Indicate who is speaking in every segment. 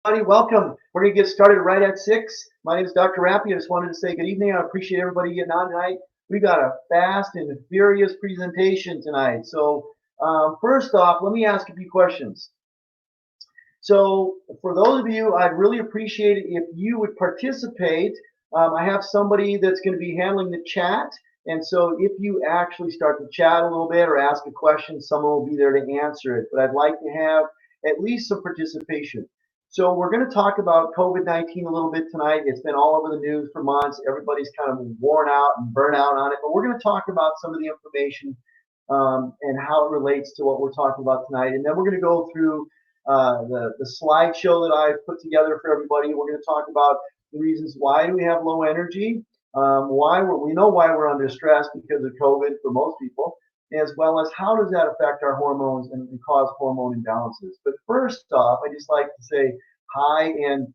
Speaker 1: everybody. Welcome. We're going to get started right at 6. My name is Dr. Rappe. I just wanted to say good evening. I appreciate everybody getting on tonight. We got a fast and furious presentation tonight. First off, let me ask a few questions. So, for those of you, I'd really appreciate it if you would participate. I have somebody that's going to be handling the chat. And so, if you actually start to chat a little bit or ask a question, someone will be there to answer it. But I'd like to have at least some participation. So, we're going to talk about COVID-19 a little bit tonight. It's been all over the news for months. Everybody's kind of worn out and burnt out on it. But we're going to talk about some of the information and how it relates to what we're talking about tonight. And then we're going to go through the slideshow that I've put together for everybody. We're going to talk about the reasons why do we have low energy, we know why we're under stress because of COVID for most people, as well as how does that affect our hormones and cause hormone imbalances. But first off, I just like to say hi, and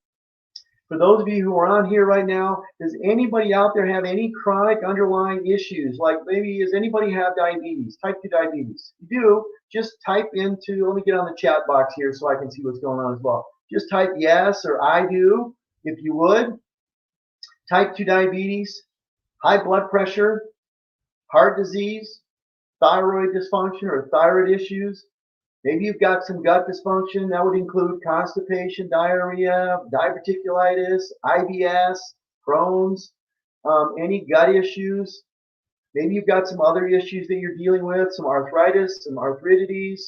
Speaker 1: for those of you who are on here right now, does anybody out there have any chronic underlying issues? Like maybe does anybody have diabetes, type 2 diabetes? If you do, just type into, let me get on the chat box here so I can see what's going on as well. Just type yes or I do, if you would. Type 2 diabetes, high blood pressure, heart disease, thyroid dysfunction or thyroid issues. Maybe you've got some gut dysfunction. That would include constipation, diarrhea, diverticulitis, IBS, Crohn's, any gut issues. Maybe you've got some other issues that you're dealing with, some arthritis, some arthritides,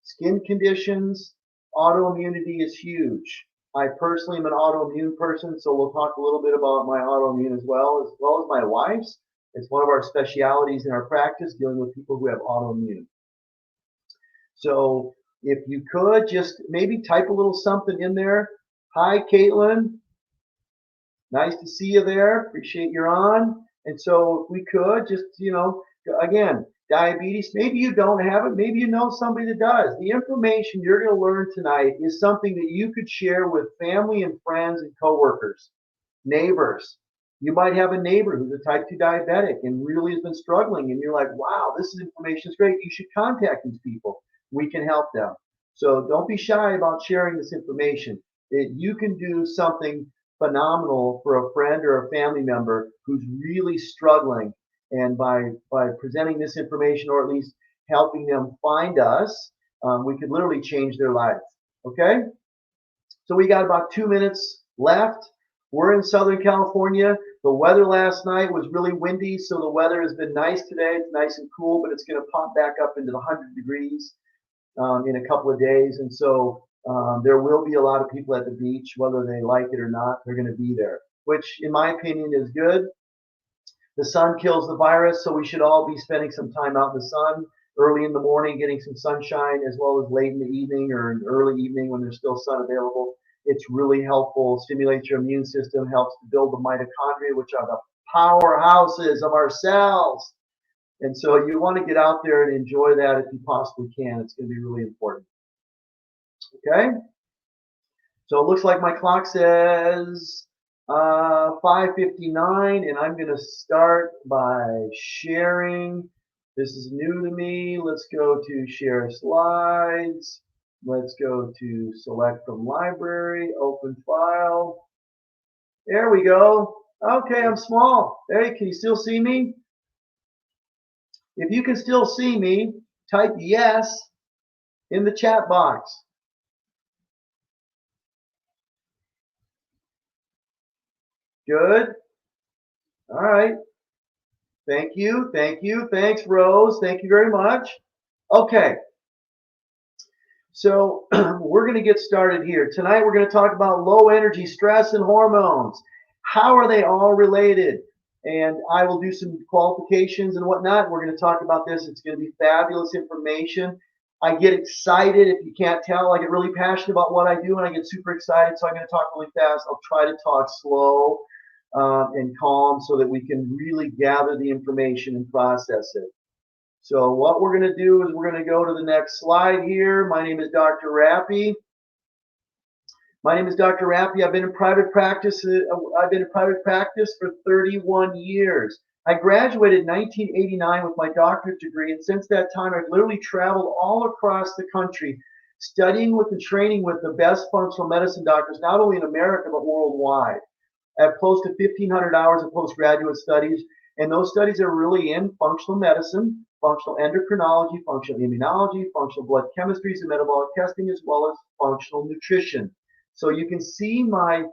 Speaker 1: skin conditions. Autoimmunity is huge. I personally am an autoimmune person, so we'll talk a little bit about my autoimmune as well as my wife's. It's one of our specialities in our practice, dealing with people who have autoimmune. So if you could just maybe type a little something in there. Hi, Caitlin. Nice to see you there. Appreciate you're on. And so if we could just, again, diabetes, maybe you don't have it. Maybe you know somebody that does. The information you're going to learn tonight is something that you could share with family and friends and coworkers, neighbors. You might have a neighbor who's a type 2 diabetic and really has been struggling. And you're like, wow, this information is great. You should contact these people. We can help them. So don't be shy about sharing this information. You can do something phenomenal for a friend or a family member who's really struggling. And by presenting this information, or at least helping them find us, we could literally change their lives. Okay? So we got about 2 minutes left. We're in Southern California. The weather last night was really windy, so the weather has been nice today. It's nice and cool, but it's going to pop back up into the 100 degrees in a couple of days. And so there will be a lot of people at the beach, whether they like it or not, they're going to be there, which in my opinion is good. The sun kills the virus, so we should all be spending some time out in the sun early in the morning, getting some sunshine, as well as late in the evening or in early evening when there's still sun available. It's really helpful, stimulates your immune system, helps to build the mitochondria, which are the powerhouses of our cells. And so you want to get out there and enjoy that if you possibly can. It's going to be really important. Okay? So it looks like my clock says 5:59, and I'm going to start by sharing. This is new to me. Let's go to share slides. Let's go to select from library, open file. There we go. Okay, I'm small. Hey, can you still see me? If you can still see me, type yes in the chat box. Good. All right. Thank you. Thank you. Thanks, Rose. Thank you very much. Okay. So we're going to get started here. Tonight we're going to talk about low energy, stress, and hormones. How are they all related? And I will do some qualifications and whatnot. We're going to talk about this. It's going to be fabulous information. I get excited. If you can't tell, I get really passionate about what I do, and I get super excited. So I'm going to talk really fast. I'll try to talk slow and calm so that we can really gather the information and process it. So what we're going to do is we're going to go to the next slide here. My name is Dr. Rappe. My name is Dr. Rappe. I've been in private practice. For 31 years. I graduated in 1989 with my doctorate degree, and since that time, I've literally traveled all across the country, studying with and training with the best functional medicine doctors, not only in America, but worldwide. I have close to 1,500 hours of postgraduate studies, and those studies are really in functional medicine, functional endocrinology, functional immunology, functional blood chemistries and metabolic testing, as well as functional nutrition. So you can see my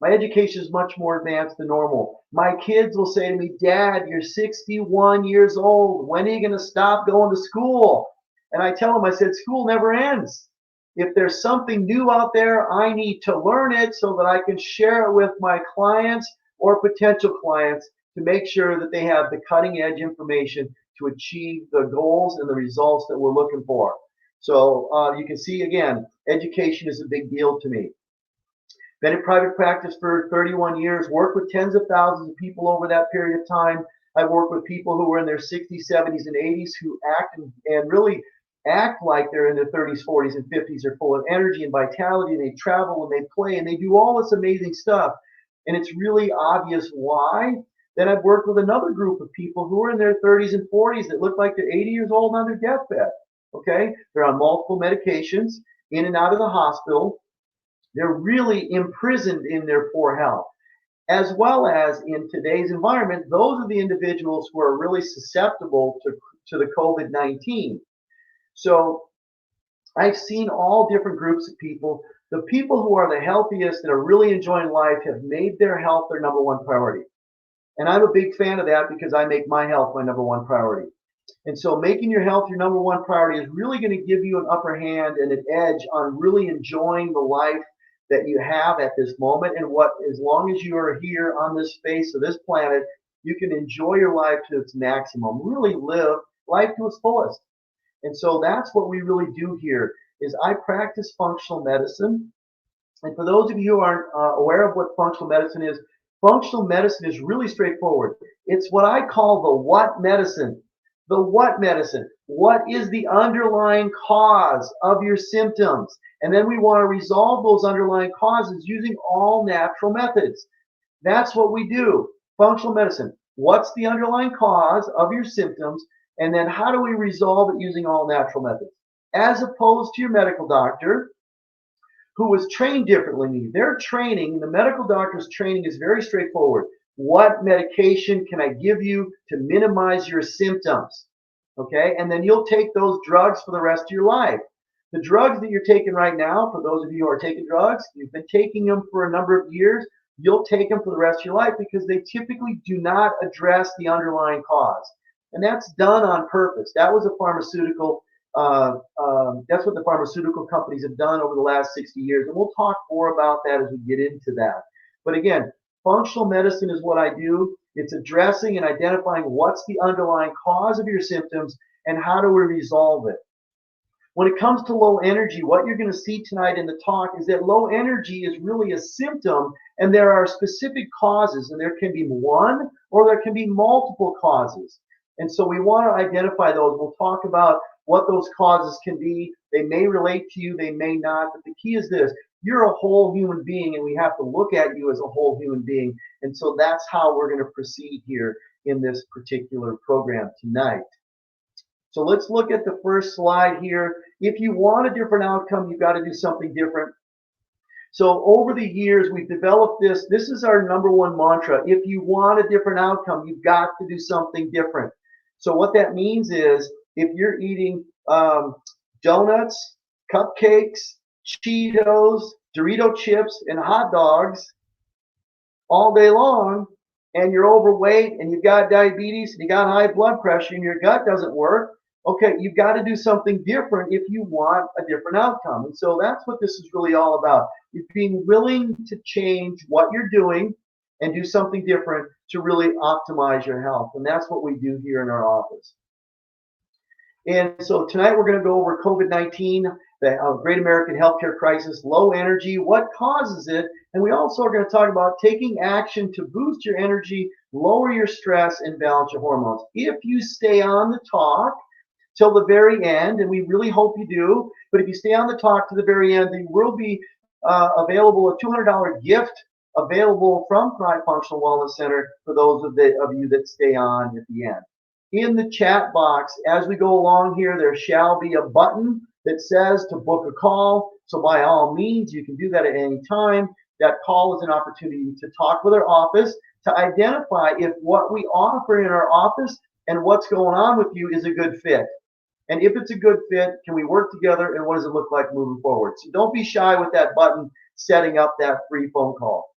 Speaker 1: education is much more advanced than normal. My kids will say to me, Dad, you're 61 years old. When are you going to stop going to school? And I tell them, I said, school never ends. If there's something new out there, I need to learn it so that I can share it with my clients or potential clients to make sure that they have the cutting edge information to achieve the goals and the results that we're looking for. So you can see, again, education is a big deal to me. Been in private practice for 31 years, worked with tens of thousands of people over that period of time. I've worked with people who are in their 60s, 70s, and 80s who act and really act like they're in their 30s, 40s, and 50s. They're full of energy and vitality, and they travel and they play and they do all this amazing stuff. And it's really obvious why. Then I've worked with another group of people who are in their 30s and 40s that look like they're 80 years old on their deathbed. Okay? They're on multiple medications, in and out of the hospital. They're really imprisoned in their poor health. As well as in today's environment, those are the individuals who are really susceptible to the COVID-19. So I've seen all different groups of people. The people who are the healthiest and are really enjoying life have made their health their number one priority. And I'm a big fan of that because I make my health my number one priority. And so making your health your number one priority is really going to give you an upper hand and an edge on really enjoying the life that you have at this moment, and what, as long as you are here on this face of this planet, you can enjoy your life to its maximum, really live life to its fullest. And so that's what we really do here. Is I practice functional medicine, and for those of you who aren't aware of what functional medicine is really straightforward. It's what I call the what medicine. The what medicine. What is the underlying cause of your symptoms? And then we want to resolve those underlying causes using all natural methods. That's what we do. Functional medicine. What's the underlying cause of your symptoms? And then how do we resolve it using all natural methods? As opposed to your medical doctor, who was trained differently than me. Their training, the medical doctor's training, is very straightforward. What medication can I give you to minimize your symptoms? Okay, and then you'll take those drugs for the rest of your life. The drugs that you're taking right now, for those of you who are taking drugs, you've been taking them for a number of years, you'll take them for the rest of your life because they typically do not address the underlying cause. And that's done on purpose. That was a pharmaceutical, that's what the pharmaceutical companies have done over the last 60 years. And we'll talk more about that as we get into that. But again, functional medicine is what I do. It's addressing and identifying what's the underlying cause of your symptoms and how do we resolve it. When it comes to low energy, what you're going to see tonight in the talk is that low energy is really a symptom, and there are specific causes, and there can be one or there can be multiple causes. And so we want to identify those. We'll talk about what those causes can be. They may relate to you, they may not, but the key is this. You're a whole human being, and we have to look at you as a whole human being. And so that's how we're going to proceed here in this particular program tonight. So let's look at the first slide here. If you want a different outcome, you've got to do something different. So over the years, we've developed this. This is our number one mantra. If you want a different outcome, you've got to do something different. So what that means is if you're eating donuts, cupcakes, Cheetos, Dorito chips, and hot dogs all day long, and you're overweight and you've got diabetes and you got high blood pressure and your gut doesn't work, okay, you've got to do something different if you want a different outcome. And so that's what this is really all about. It's being willing to change what you're doing and do something different to really optimize your health. And that's what we do here in our office. And so tonight we're going to go over COVID-19, the great American healthcare crisis, low energy, what causes it, and we also are going to talk about taking action to boost your energy, lower your stress, and balance your hormones. If you stay on the talk till the very end, and we really hope you do, but if you stay on the talk to the very end, there will be available a $200 gift available from Thrive Functional Wellness Center for those of you that stay on at the end. In the chat box, as we go along here, there shall be a button that says to book a call. So by all means, you can do that at any time. That call is an opportunity to talk with our office to identify if what we offer in our office and what's going on with you is a good fit. And if it's a good fit, can we work together and what does it look like moving forward? So don't be shy with that button setting up that free phone call.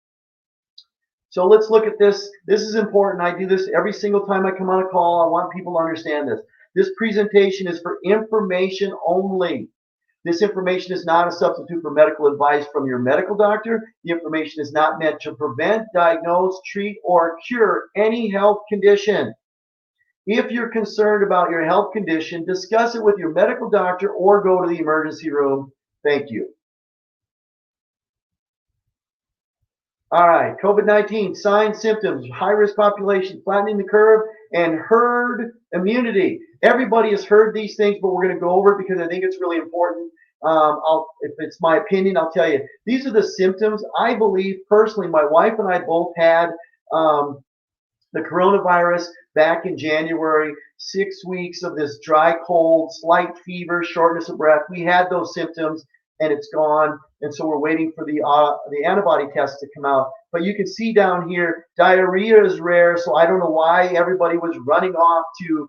Speaker 1: So let's look at this. This is important. I do this every single time I come on a call. I want people to understand this. This presentation is for information only. This information is not a substitute for medical advice from your medical doctor. The information is not meant to prevent, diagnose, treat, or cure any health condition. If you're concerned about your health condition, discuss it with your medical doctor or go to the emergency room. Thank you. All right, COVID-19, signs, symptoms, high-risk population, flattening the curve, and herd immunity. Everybody has heard these things, but we're going to go over it because I think it's really important. If it's my opinion, I'll tell you. These are the symptoms. I believe, personally, my wife and I both had the coronavirus back in January, 6 weeks of this dry cold, slight fever, shortness of breath. We had those symptoms and it's gone. And so we're waiting for the antibody test to come out. But you can see down here, diarrhea is rare. So I don't know why everybody was running off to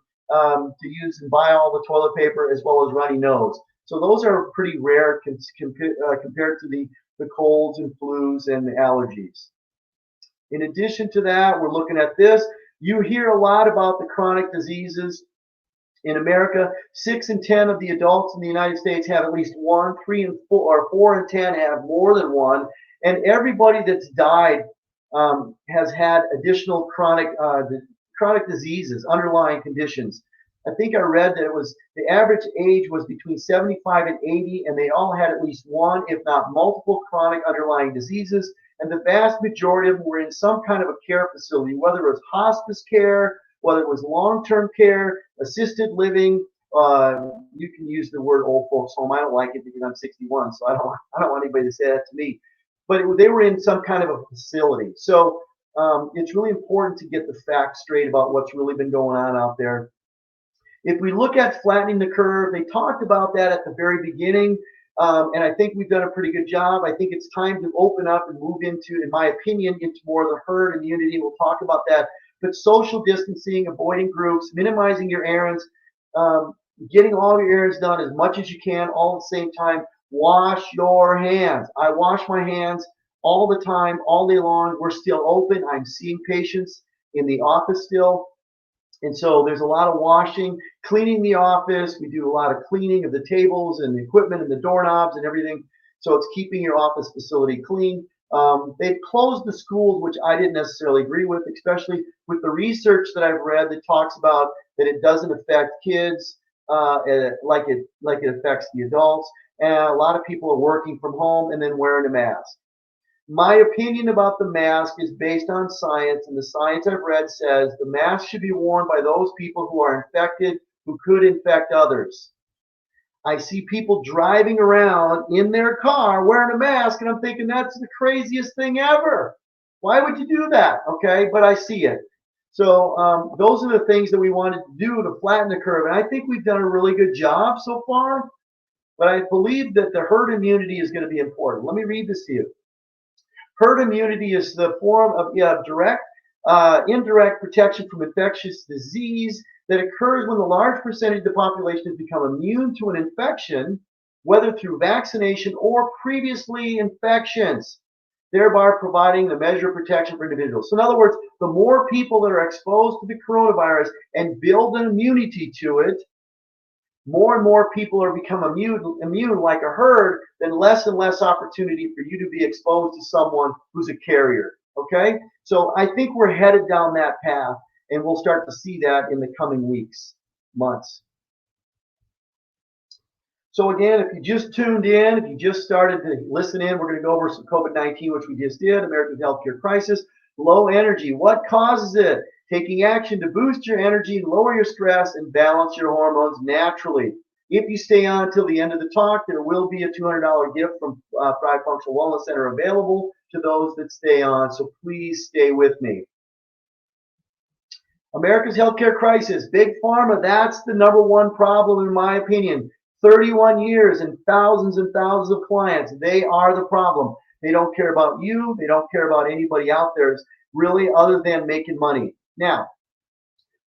Speaker 1: use and buy all the toilet paper as well as runny nose. So those are pretty rare compared to the colds and flus and the allergies. In addition to that, we're looking at this. You hear a lot about the chronic diseases. In America, 6 in 10 of the adults in the United States have at least one, 3 and 4, or 4 in 10 have more than one. And everybody that's died has had additional chronic diseases, underlying conditions. I think I read that it was the average age was between 75 and 80, and they all had at least one, if not multiple, chronic underlying diseases. And the vast majority of them were in some kind of a care facility, whether it was hospice care, whether it was long-term care, assisted living. You can use the word old folks home. I don't like it because I'm 61, so I don't want anybody to say that to me. But they were in some kind of a facility. So it's really important to get the facts straight about what's really been going on out there. If we look at flattening the curve, they talked about that at the very beginning. And I think we've done a pretty good job. I think it's time to open up and move into, in my opinion, into more of the herd immunity. We'll talk about that. But social distancing, avoiding groups, minimizing your errands, getting all your errands done as much as you can, all at the same time. Wash your hands. I wash my hands all the time, all day long. We're still open. I'm seeing patients in the office still. And so there's a lot of washing, cleaning the office. We do a lot of cleaning of the tables and the equipment and the doorknobs and everything. So it's keeping your office facility clean. They've closed the schools, which I didn't necessarily agree with, especially with the research that I've read that talks about that it doesn't affect kids like it affects the adults. And a lot of people are working from home and then wearing a mask. My opinion about the mask is based on science, and the science I've read says the mask should be worn by those people who are infected, who could infect others. I see people driving around in their car wearing a mask, and I'm thinking that's the craziest thing ever. Why would you do that? Okay, but I see it. So those are the things that we wanted to do to flatten the curve, and I think we've done a really good job so far, but I believe that the herd immunity is going to be important. Let me read this to you. Herd immunity is the form of indirect protection from infectious disease that occurs when a large percentage of the population has become immune to an infection, whether through vaccination or previously infections, thereby providing the measure of protection for individuals. So in other words, the more people that are exposed to the coronavirus and build an immunity to it, more and more people are become immune like a herd, then less and less opportunity for you to be exposed to someone who's a carrier. Okay? So I think we're headed down that path, and we'll start to see that in the coming weeks, months. So again, if you just tuned in, if you just started to listen in, we're going to go over some COVID-19, which we just did, America's healthcare crisis. Low energy, what causes it? Taking action to boost your energy, lower your stress, and balance your hormones naturally. If you stay on until the end of the talk, there will be a $200 gift from Thrive Functional Wellness Center available to those that stay on, so please stay with me. America's healthcare crisis, big pharma, that's the #1 problem in my opinion. 31 years and thousands of clients. They are the problem. They don't care about you. They don't care about anybody out there really other than making money. Now,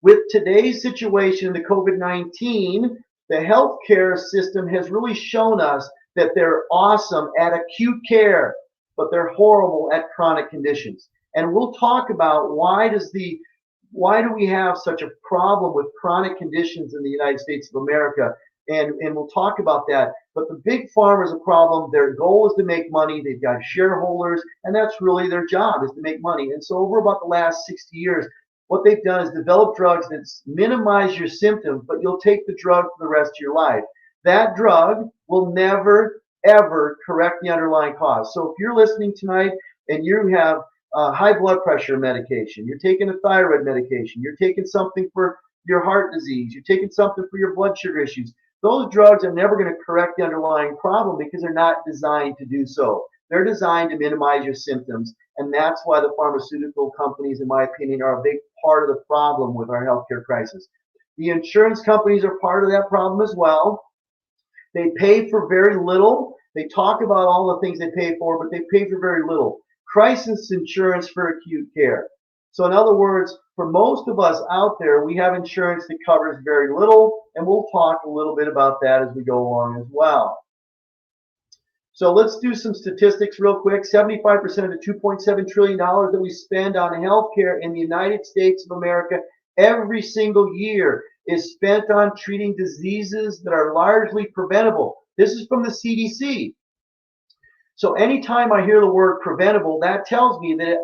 Speaker 1: with today's situation, the COVID-19, the healthcare system has really shown us that they're awesome at acute care, but they're horrible at chronic conditions. And we'll talk about why do we have such a problem with chronic conditions in the United States of America? And we'll talk about that. But the big pharma is a problem. Their goal is to make money. They've got shareholders, and that's really their job, is to make money. And so over about the last 60 years, what they've done is develop drugs that minimize your symptoms, but you'll take the drug for the rest of your life. That drug will never, ever correct the underlying cause. So if you're listening tonight and you have high blood pressure medication, you're taking a thyroid medication, you're taking something for your heart disease, you're taking something for your blood sugar issues, those drugs are never going to correct the underlying problem because they're not designed to do so. They're designed to minimize your symptoms, and that's why the pharmaceutical companies, in my opinion, are a big part of the problem with our healthcare crisis. The insurance companies are part of that problem as well. They pay for very little. They talk about all the things they pay for, but they pay for very little. Crisis insurance for acute care. So in other words, for most of us out there, we have insurance that covers very little, and we'll talk a little bit about that as we go along as well. So let's do some statistics real quick. 75% of the $2.7 trillion that we spend on healthcare in the United States of America every single year is spent on treating diseases that are largely preventable. This is from the CDC. So anytime I hear the word preventable, that tells me that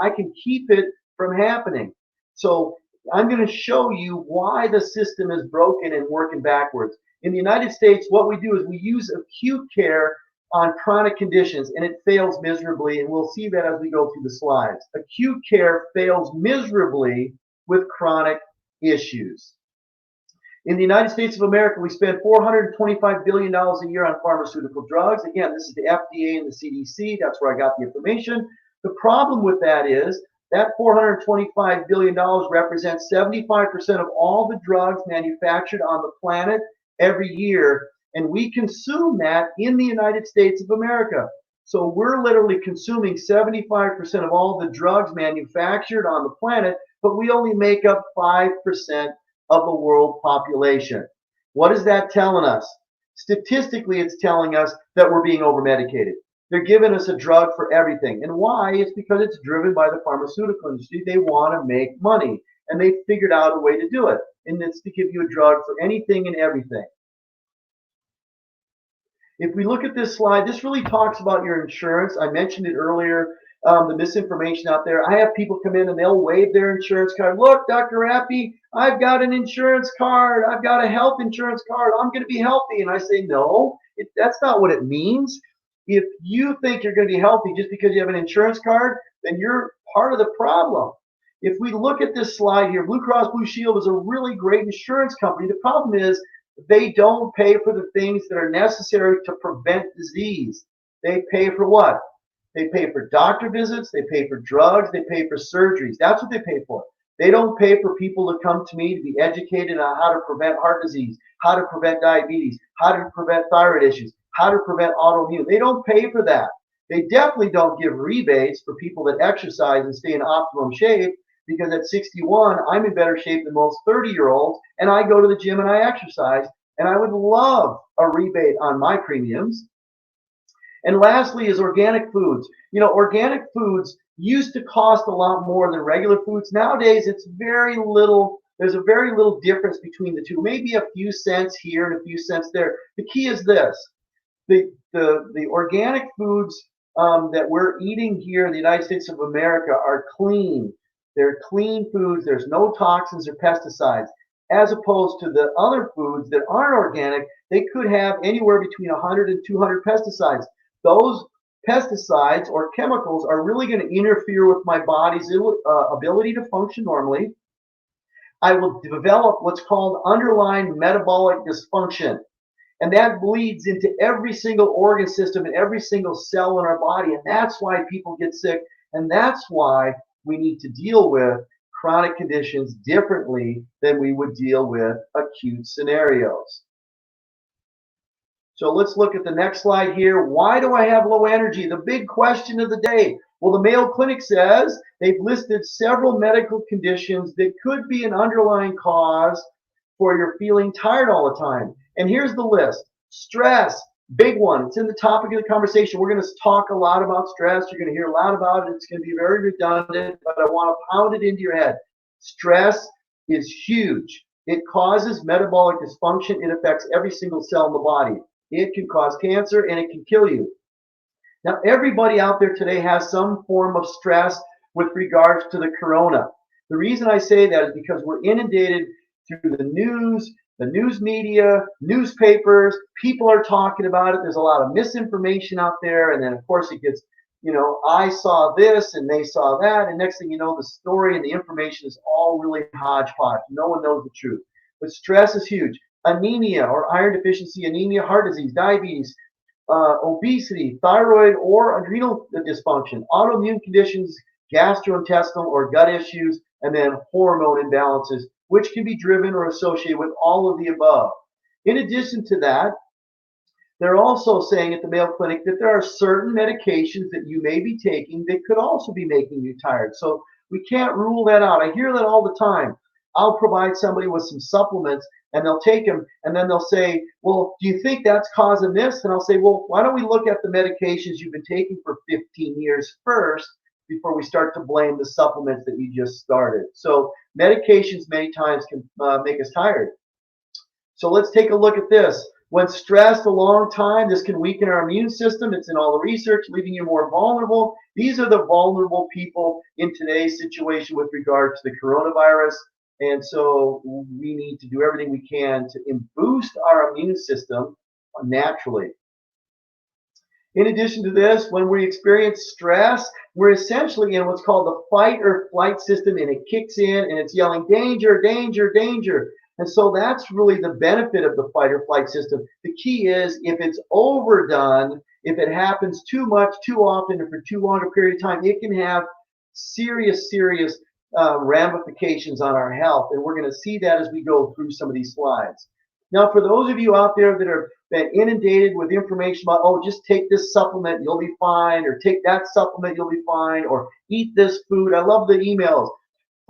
Speaker 1: I can keep it from happening. So I'm going to show you why the system is broken and working backwards. In the United States, what we do is we use acute care on chronic conditions, and it fails miserably, and we'll see that as we go through the slides. Acute care fails miserably with chronic issues. In the United States of America, we spend $425 billion a year on pharmaceutical drugs. Again, this is the FDA and the CDC. That's where I got the information. The problem with that is that $425 billion represents 75% of all the drugs manufactured on the planet every year, and we consume that in the United States of America. So we're literally consuming 75% of all the drugs manufactured on the planet, but we only make up 5% of the world population. What is that telling us? Statistically, it's telling us that we're being over-medicated. They're giving us a drug for everything. And why? It's because it's driven by the pharmaceutical industry. They want to make money, and they figured out a way to do it. And it's to give you a drug for anything and everything. If we look at this slide, this really talks about your insurance. I mentioned it earlier, the misinformation out there. I have people come in and they'll wave their insurance card. Look, Dr. Rappe, I've got an insurance card. I've got a health insurance card. I'm going to be healthy. And I say, no, that's not what it means. If you think you're going to be healthy just because you have an insurance card, then you're part of the problem. If we look at this slide here, Blue Cross Blue Shield is a really great insurance company. The problem is they don't pay for the things that are necessary to prevent disease. They pay for what? They pay for doctor visits, they pay for drugs, they pay for surgeries. That's what they pay for. They don't pay for people to come to me to be educated on how to prevent heart disease, how to prevent diabetes, how to prevent thyroid issues, how to prevent autoimmune. They don't pay for that. They definitely don't give rebates for people that exercise and stay in optimum shape, because at 61, I'm in better shape than most 30-year-olds, and I go to the gym and I exercise, and I would love a rebate on my premiums. And lastly is organic foods. You know, organic foods used to cost a lot more than regular foods. Nowadays, it's very little. There's a very little difference between the two, maybe a few cents here and a few cents there. The key is this. The organic foods that we're eating here in the United States of America are clean. They're clean foods. There's no toxins or pesticides. As opposed to the other foods that aren't organic, they could have anywhere between 100 and 200 pesticides. Those pesticides or chemicals are really going to interfere with my body's ability to function normally. I will develop what's called underlying metabolic dysfunction. And that bleeds into every single organ system and every single cell in our body. And that's why people get sick. And that's why we need to deal with chronic conditions differently than we would deal with acute scenarios. So let's look at the next slide here. Why do I have low energy? The big question of the day. Well, the Mayo Clinic says they've listed several medical conditions that could be an underlying cause for your feeling tired all the time. And here's the list. Stress, big one. It's in the topic of the conversation. We're going to talk a lot about stress. You're going to hear a lot about it. It's going to be very redundant, but I want to pound it into your head. Stress is huge. It causes metabolic dysfunction. It affects every single cell in the body. It can cause cancer and it can kill you. Now, everybody out there today has some form of stress with regards to the corona. The reason I say that is because we're inundated through the news media, newspapers. People are talking about it. There's a lot of misinformation out there. And then, of course, it gets, I saw this and they saw that. And next thing you know, the story and the information is all really hodgepodge. No one knows the truth. But stress is huge. Anemia or iron deficiency anemia, heart disease, diabetes, obesity, thyroid or adrenal dysfunction, autoimmune conditions, gastrointestinal or gut issues, and then hormone imbalances, which can be driven or associated with all of the above. In addition to that, they're also saying at the Mayo Clinic that there are certain medications that you may be taking that could also be making you tired. So we can't rule that out. I hear that all the time. I'll provide somebody with some supplements and they'll take them and then they'll say, well, do you think that's causing this? And I'll say, well, why don't we look at the medications you've been taking for 15 years first before we start to blame the supplements that you just started. So medications many times can make us tired. So let's take a look at this. When stressed a long time, this can weaken our immune system. It's in all the research, leaving you more vulnerable. These are the vulnerable people in today's situation with regard to the coronavirus. And so we need to do everything we can to boost our immune system naturally. In addition to this, when we experience stress, we're essentially in what's called the fight or flight system, and it kicks in and it's yelling, danger, danger, danger. And so that's really the benefit of the fight or flight system. The key is if it's overdone, if it happens too much, too often, or for too long a period of time, it can have serious ramifications on our health. And we're going to see that as we go through some of these slides. Now, for those of you out there that are been inundated with information about, oh, just take this supplement, you'll be fine, or take that supplement, you'll be fine, or eat this food. I love the emails.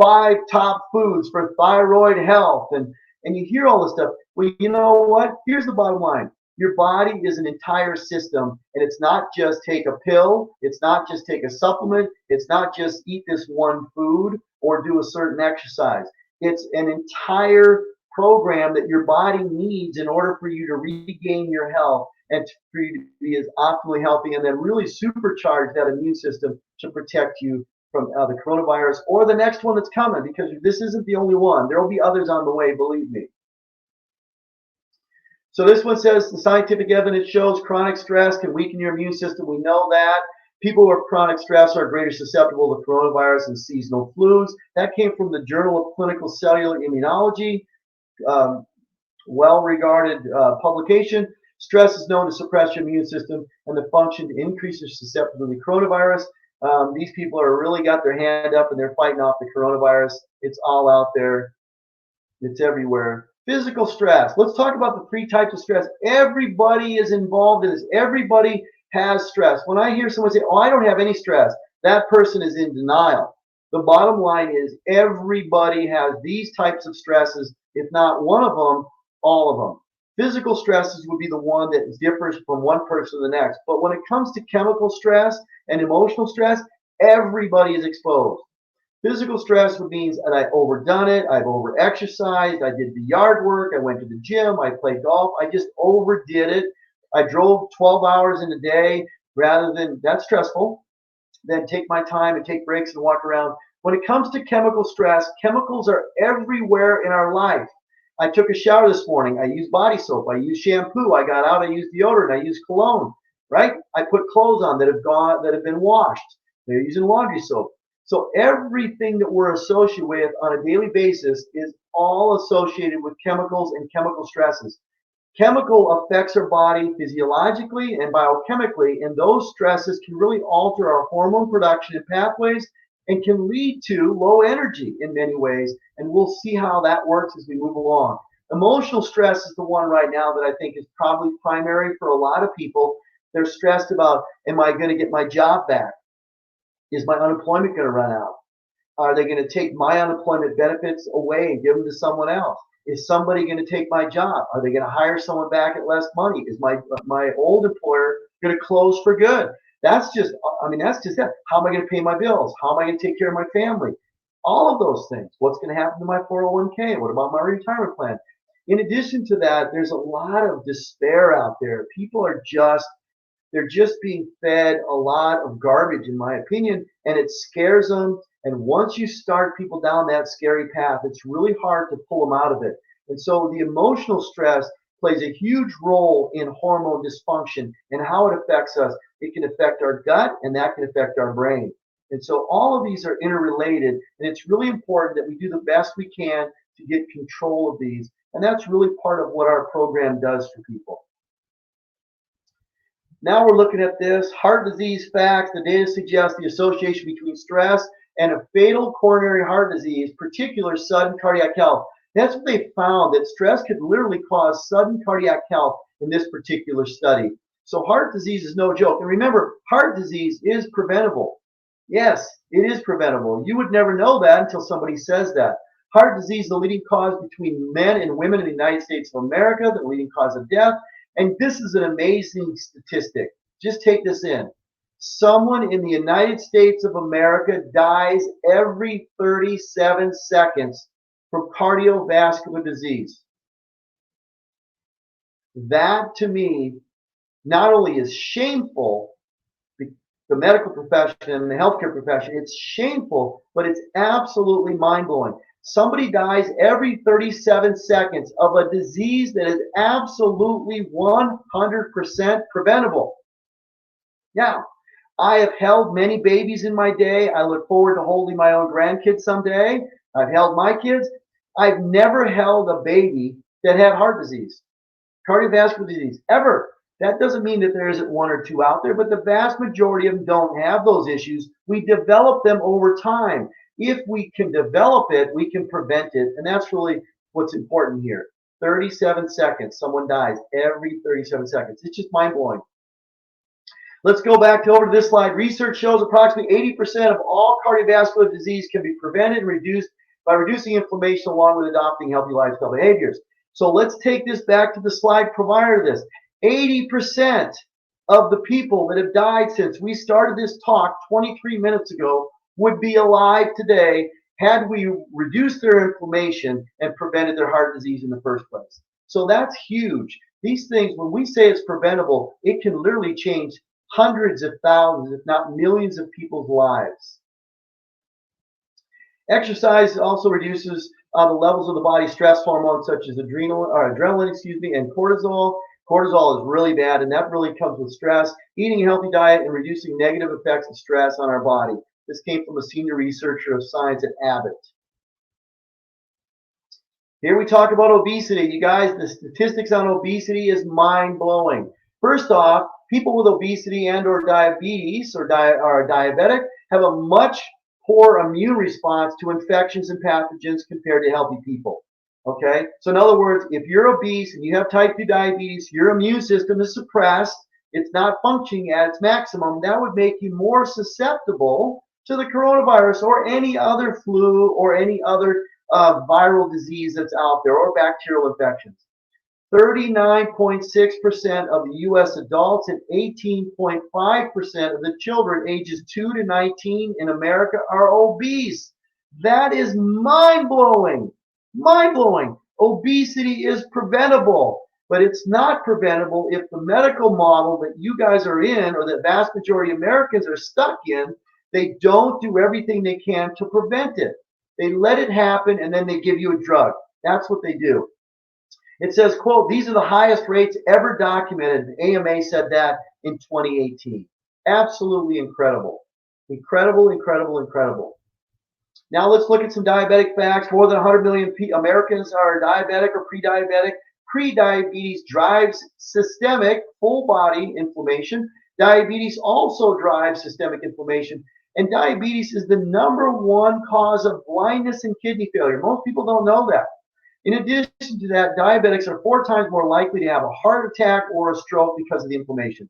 Speaker 1: 5 top foods for thyroid health. And you hear all this stuff. Well, you know what? Here's the bottom line. Your body is an entire system, and it's not just take a pill. It's not just take a supplement. It's not just eat this one food or do a certain exercise. It's an entire program that your body needs in order for you to regain your health and for you to be as optimally healthy and then really supercharge that immune system to protect you from the coronavirus or the next one that's coming, because this isn't the only one. There will be others on the way, believe me. So this one says the scientific evidence shows chronic stress can weaken your immune system. We know that. People with chronic stress are greater susceptible to coronavirus and seasonal flus. That came from the Journal of Clinical Cellular Immunology. Well-regarded publication. Stress is known to suppress your immune system and the function to increase your susceptibility to coronavirus. These people are really got their hand up and they're fighting off the coronavirus. It's all out there. It's everywhere. Physical stress. Let's talk about the 3 types of stress. Everybody is involved in this. Everybody has stress. When I hear someone say, oh, I don't have any stress, that person is in denial. The bottom line is everybody has these types of stresses. If not one of them, all of them. Physical stresses would be the one that differs from one person to the next. But when it comes to chemical stress and emotional stress, everybody is exposed. Physical stress means that I've overdone it, I've over-exercised, I did the yard work, I went to the gym, I played golf, I just overdid it. I drove 12 hours in a day rather than, that's stressful, then take my time and take breaks and walk around. When it comes to chemical stress, chemicals are everywhere in our life. I took a shower this morning, I used body soap, I used shampoo, I got out, I used deodorant, I used cologne, right? I put clothes on that have been washed. They're using laundry soap. So everything that we're associated with on a daily basis is all associated with chemicals and chemical stresses. Chemical affects our body physiologically and biochemically, and those stresses can really alter our hormone production and pathways and can lead to low energy in many ways, and we'll see how that works as we move along. Emotional stress is the one right now that I think is probably primary for a lot of people. They're stressed about, am I going to get my job back? Is my unemployment going to run out? Are they going to take my unemployment benefits away and give them to someone else? Is somebody going to take my job? Are they going to hire someone back at less money? Is my old employer going to close for good? That's just, I mean, that's just that. How am I going to pay my bills? How am I going to take care of my family? All of those things. What's going to happen to my 401k? What about my retirement plan? In addition to that, there's a lot of despair out there. People are just, they're just being fed a lot of garbage, in my opinion, and it scares them. And once you start people down that scary path, it's really hard to pull them out of it. And so the emotional stress plays a huge role in hormone dysfunction and how it affects us. It can affect our gut, and that can affect our brain. And so all of these are interrelated, and it's really important that we do the best we can to get control of these. And that's really part of what our program does for people. Now we're looking at this heart disease facts. The data suggests the association between stress and a fatal coronary heart disease, particular sudden cardiac health. That's what they found, that stress could literally cause sudden cardiac health in this particular study. So heart disease is no joke. And remember, heart disease is preventable. Yes, it is preventable. You would never know that until somebody says that. Heart disease is the leading cause between men and women in the United States of America, the leading cause of death. And this is an amazing statistic. Just take this in. Someone in the United States of America dies every 37 seconds from cardiovascular disease. That, to me, not only is shameful, the medical profession and the healthcare profession, it's shameful, but it's absolutely mind-blowing. Somebody dies every 37 seconds of a disease that is absolutely 100% preventable. Now, I have held many babies in my day. I look forward to holding my own grandkids someday. I've held my kids. I've never held a baby that had heart disease, cardiovascular disease, ever. That doesn't mean that there isn't one or two out there, but the vast majority of them don't have those issues. We develop them over time. If we can develop it, we can prevent it. And that's really what's important here. 37 seconds, someone dies every 37 seconds. It's just mind-blowing. Let's go back over to this slide. Research shows approximately 80% of all cardiovascular disease can be prevented and reduced by reducing inflammation along with adopting healthy lifestyle behaviors. So let's take this back to the slide prior to this. 80% of the people that have died since we started this talk 23 minutes ago would be alive today had we reduced their inflammation and prevented their heart disease in the first place. So that's huge. These things, when we say it's preventable, it can literally change hundreds of thousands, if not millions of people's lives. Exercise also reduces the levels of the body's stress hormones such as adrenaline, and cortisol. Cortisol is really bad, and that really comes with stress. Eating a healthy diet and reducing negative effects of stress on our body. This came from a senior researcher of science at Abbott. Here we talk about obesity. You guys, the statistics on obesity is mind-blowing. First off, people with obesity and or diabetes or are diabetic have a much poor immune response to infections and pathogens compared to healthy people. Okay, so in other words, if you're obese and you have type 2 diabetes, your immune system is suppressed, it's not functioning at its maximum. That would make you more susceptible to the coronavirus or any other flu or any other viral disease that's out there or bacterial infections. 39.6% of the U.S. adults and 18.5% of the children ages 2 to 19 in America are obese. That is mind-blowing. Mind-blowing. Obesity is preventable, but it's not preventable if the medical model that you guys are in or the vast majority of Americans are stuck in, they don't do everything they can to prevent it. They let it happen and then they give you a drug. That's what they do. It says, quote, these are the highest rates ever documented. The AMA said that in 2018. Absolutely incredible. Incredible, incredible, incredible. Now let's look at some diabetic facts. More than 100 million Americans are diabetic or pre-diabetic. Pre-diabetes drives systemic full body inflammation. Diabetes also drives systemic inflammation. And diabetes is the #1 cause of blindness and kidney failure. Most people don't know that. In addition to that, diabetics are 4 times more likely to have a heart attack or a stroke because of the inflammation.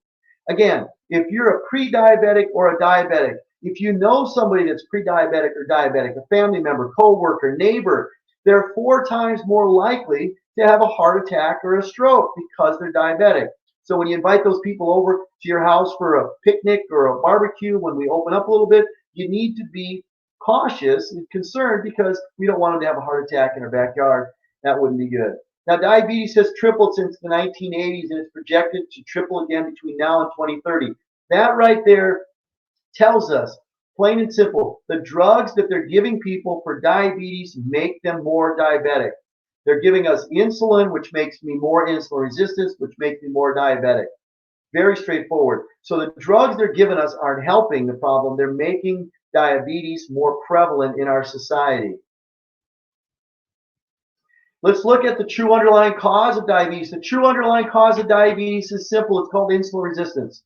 Speaker 1: Again, if you're a pre-diabetic or a diabetic, if you know somebody that's pre-diabetic or diabetic, a family member, coworker, neighbor, they're 4 times more likely to have a heart attack or a stroke because they're diabetic. So when you invite those people over to your house for a picnic or a barbecue, when we open up a little bit, you need to be cautious and concerned because we don't want them to have a heart attack in our backyard. That wouldn't be good. Now, diabetes has tripled since the 1980s, and it's projected to triple again between now and 2030. That right there tells us, plain and simple, the drugs that they're giving people for diabetes make them more diabetic. They're giving us insulin, which makes me more insulin resistant, which makes me more diabetic. Very straightforward. So the drugs they're giving us aren't helping the problem. They're making diabetes more prevalent in our society. Let's look at the true underlying cause of diabetes. The true underlying cause of diabetes is simple. It's called insulin resistance.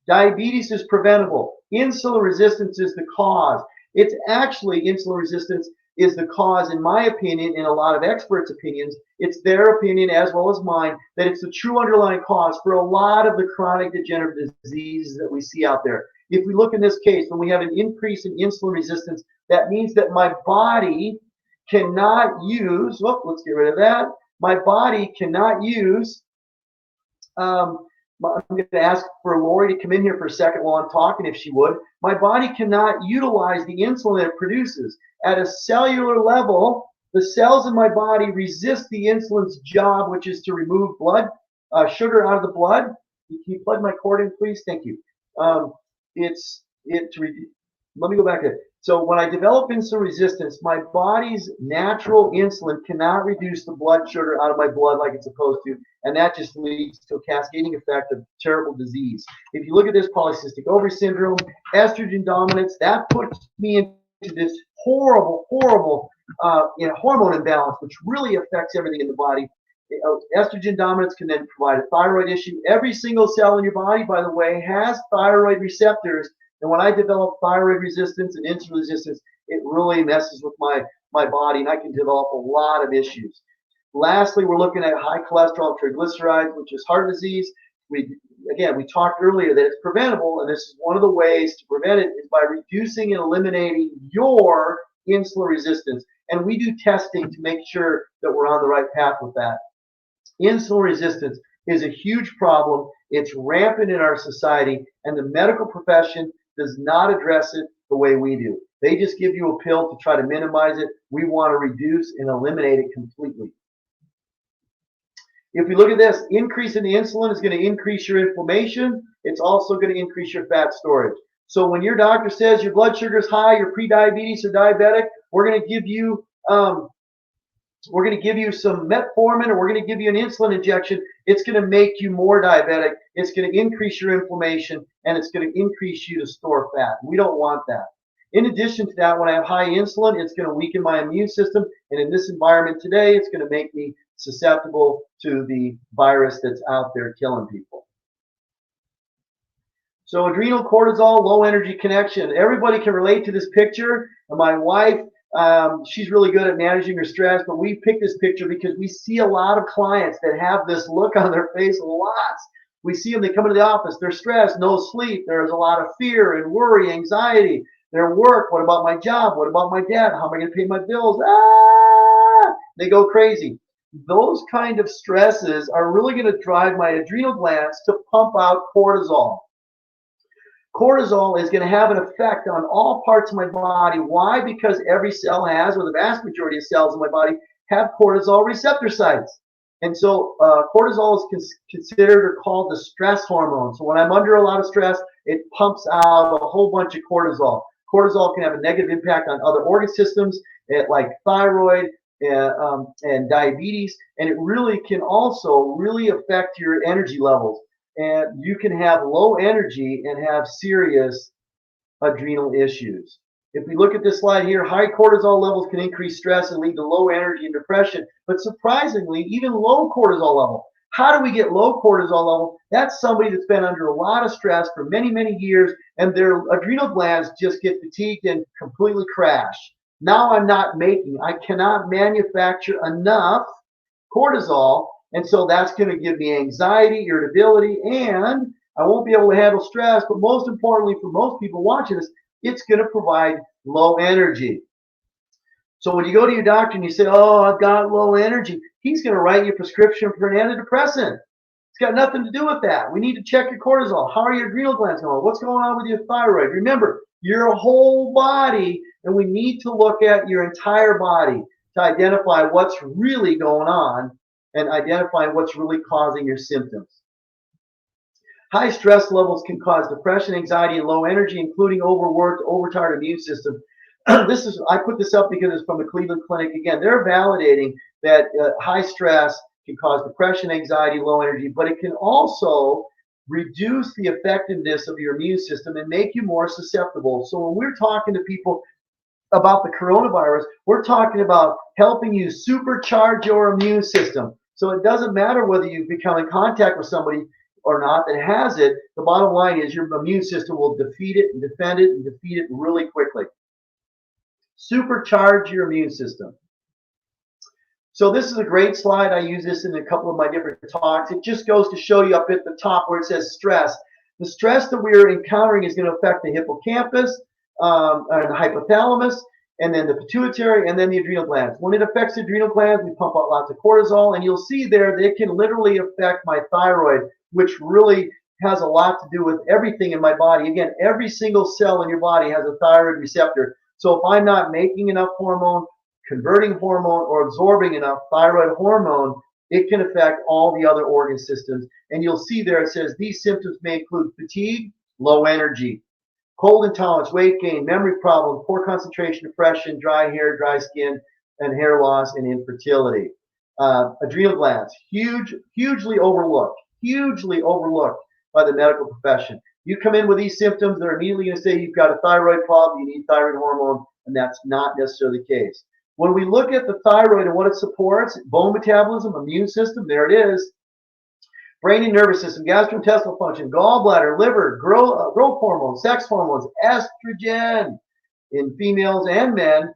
Speaker 1: Diabetes is preventable. Insulin resistance is the cause. It's actually insulin resistance is the cause, in my opinion, in a lot of experts' opinions. It's their opinion as well as mine that it's the true underlying cause for a lot of the chronic degenerative diseases that we see out there. If we look in this case, when we have an increase in insulin resistance, that means that my body cannot use, let's get rid of that. My body cannot use, I'm going to ask for Lori to come in here for a second while I'm talking, if she would. My body cannot utilize the insulin that it produces. At a cellular level, the cells in my body resist the insulin's job, which is to remove blood sugar out of the blood. Can you plug my cord in, please? Thank you. Let me go back to it. So when I develop insulin resistance, my body's natural insulin cannot reduce the blood sugar out of my blood like it's supposed to, and that just leads to a cascading effect of terrible disease. If you look at this polycystic ovary syndrome, estrogen dominance, that puts me into this horrible hormone imbalance, which really affects everything in the body. Estrogen dominance can then provide a thyroid issue. Every single cell in your body, by the way, has thyroid receptors. And when I develop thyroid resistance and insulin resistance, it really messes with my body, and I can develop a lot of issues. Lastly, we're looking at high cholesterol triglycerides, which is heart disease. We talked earlier that it's preventable, and this is one of the ways to prevent it is by reducing and eliminating your insulin resistance. And we do testing to make sure that we're on the right path with that. Insulin resistance is a huge problem. It's rampant in our society, and the medical profession does not address it the way we do. They just give you a pill to try to minimize it. We want to reduce and eliminate it completely. If we look at this, increase in the insulin is going to increase your inflammation. It's also going to increase your fat storage. So when your doctor says your blood sugar is high, you're pre-diabetes or diabetic, we're going to give you some metformin, or we're going to give you an insulin injection. It's going to make you more diabetic. It's going to increase your inflammation, and it's going to increase you to store fat. We don't want that. In addition to that, when I have high insulin, it's going to weaken my immune system. And in this environment today, it's going to make me susceptible to the virus that's out there killing people. So adrenal cortisol, low energy connection. Everybody can relate to this picture. And my wife, she's really good at managing her stress, but we picked this picture because we see a lot of clients that have this look on their face a lot. We see them, they come into the office, they're stressed, no sleep, there's a lot of fear and worry, anxiety, their work, what about my job, what about my debt, how am I going to pay my bills, they go crazy. Those kind of stresses are really going to drive my adrenal glands to pump out cortisol. Cortisol is going to have an effect on all parts of my body. Why? Because every cell has, or the vast majority of cells in my body have cortisol receptor sites. And so cortisol is considered or called the stress hormone. So when I'm under a lot of stress, it pumps out a whole bunch of cortisol. Cortisol can have a negative impact on other organ systems like thyroid and diabetes. And it really can also really affect your energy levels. And you can have low energy and have serious adrenal issues. If we look at this slide here, high cortisol levels can increase stress and lead to low energy and depression. But surprisingly, even low cortisol level. How do we get low cortisol level? That's somebody that's been under a lot of stress for many, many years, and their adrenal glands just get fatigued and completely crash. Now I'm not making, I cannot manufacture enough cortisol, and so that's going to give me anxiety, irritability, and I won't be able to handle stress. But most importantly, for most people watching this, it's going to provide low energy. So when you go to your doctor and you say, "Oh, I've got low energy," he's going to write you a prescription for an antidepressant. It's got nothing to do with that. We need to check your cortisol. How are your adrenal glands going? What's going on with your thyroid? Remember, your whole body, and we need to look at your entire body to identify what's really going on and identify what's really causing your symptoms. High stress levels can cause depression, anxiety, and low energy, including overworked, overtired immune system. I put this up because it's from the Cleveland Clinic. Again, they're validating that high stress can cause depression, anxiety, low energy, but it can also reduce the effectiveness of your immune system and make you more susceptible. So when we're talking to people about the coronavirus, we're talking about helping you supercharge your immune system. So it doesn't matter whether you become in contact with somebody or not that has it. The bottom line is your immune system will defeat it and defend it and defeat it really quickly. Supercharge your immune system. So this is a great slide. I use this in a couple of my different talks. It just goes to show you up at the top where it says stress. The stress that we're encountering is going to affect the hippocampus, and the hypothalamus, and then the pituitary, and then the adrenal glands. When it affects the adrenal glands, we pump out lots of cortisol, and you'll see there that it can literally affect my thyroid, which really has a lot to do with everything in my body. Again, every single cell in your body has a thyroid receptor. So if I'm not making enough hormone, converting hormone, or absorbing enough thyroid hormone, it can affect all the other organ systems. And you'll see there it says these symptoms may include fatigue, low energy, cold intolerance, weight gain, memory problems, poor concentration, depression, dry hair, dry skin, and hair loss, and infertility. Adrenal glands, hugely overlooked by the medical profession. You come in with these symptoms, they're immediately going to say you've got a thyroid problem, you need thyroid hormone, and that's not necessarily the case. When we look at the thyroid and what it supports, bone metabolism, immune system, there it is. Brain and nervous system, gastrointestinal function, gallbladder, liver, growth hormones, sex hormones, estrogen in females and men,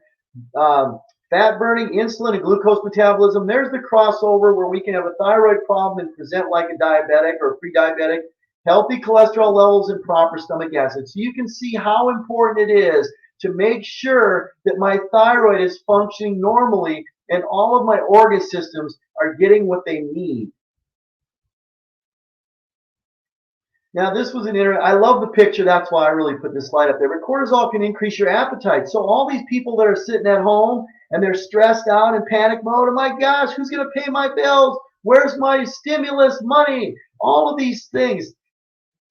Speaker 1: fat burning, insulin, and glucose metabolism. There's the crossover where we can have a thyroid problem and present like a diabetic or a pre-diabetic. Healthy cholesterol levels and proper stomach acid. So you can see how important it is to make sure that my thyroid is functioning normally and all of my organ systems are getting what they need. Now, this was I love the picture. That's why I really put this slide up there. But cortisol can increase your appetite. So all these people that are sitting at home and they're stressed out in panic mode, oh my gosh, who's going to pay my bills? Where's my stimulus money? All of these things.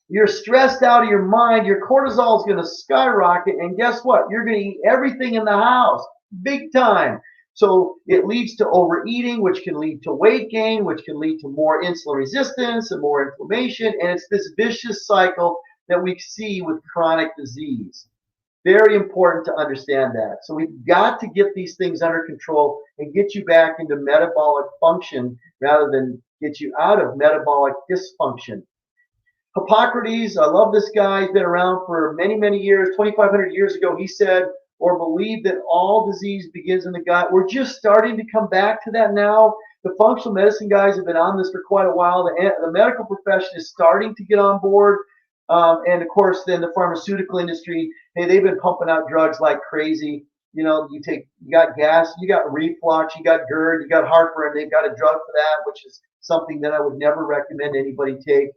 Speaker 1: You're stressed out of your mind. Your cortisol is going to skyrocket. And guess what? You're going to eat everything in the house, big time. So it leads to overeating, which can lead to weight gain, which can lead to more insulin resistance and more inflammation. And it's this vicious cycle that we see with chronic disease. Very important to understand that. So we've got to get these things under control and get you back into metabolic function rather than get you out of metabolic dysfunction. Hippocrates, I love this guy. He's been around for many, many years. 2,500 years ago, he said or believed that all disease begins in the gut. We're just starting to come back to that now. The functional medicine guys have been on this for quite a while. The medical profession is starting to get on board. And of course, then the pharmaceutical industry, hey, they've been pumping out drugs like crazy. You know, you got gas, you got reflux, you got GERD, you got heartburn. They've got a drug for that, which is something that I would never recommend anybody take.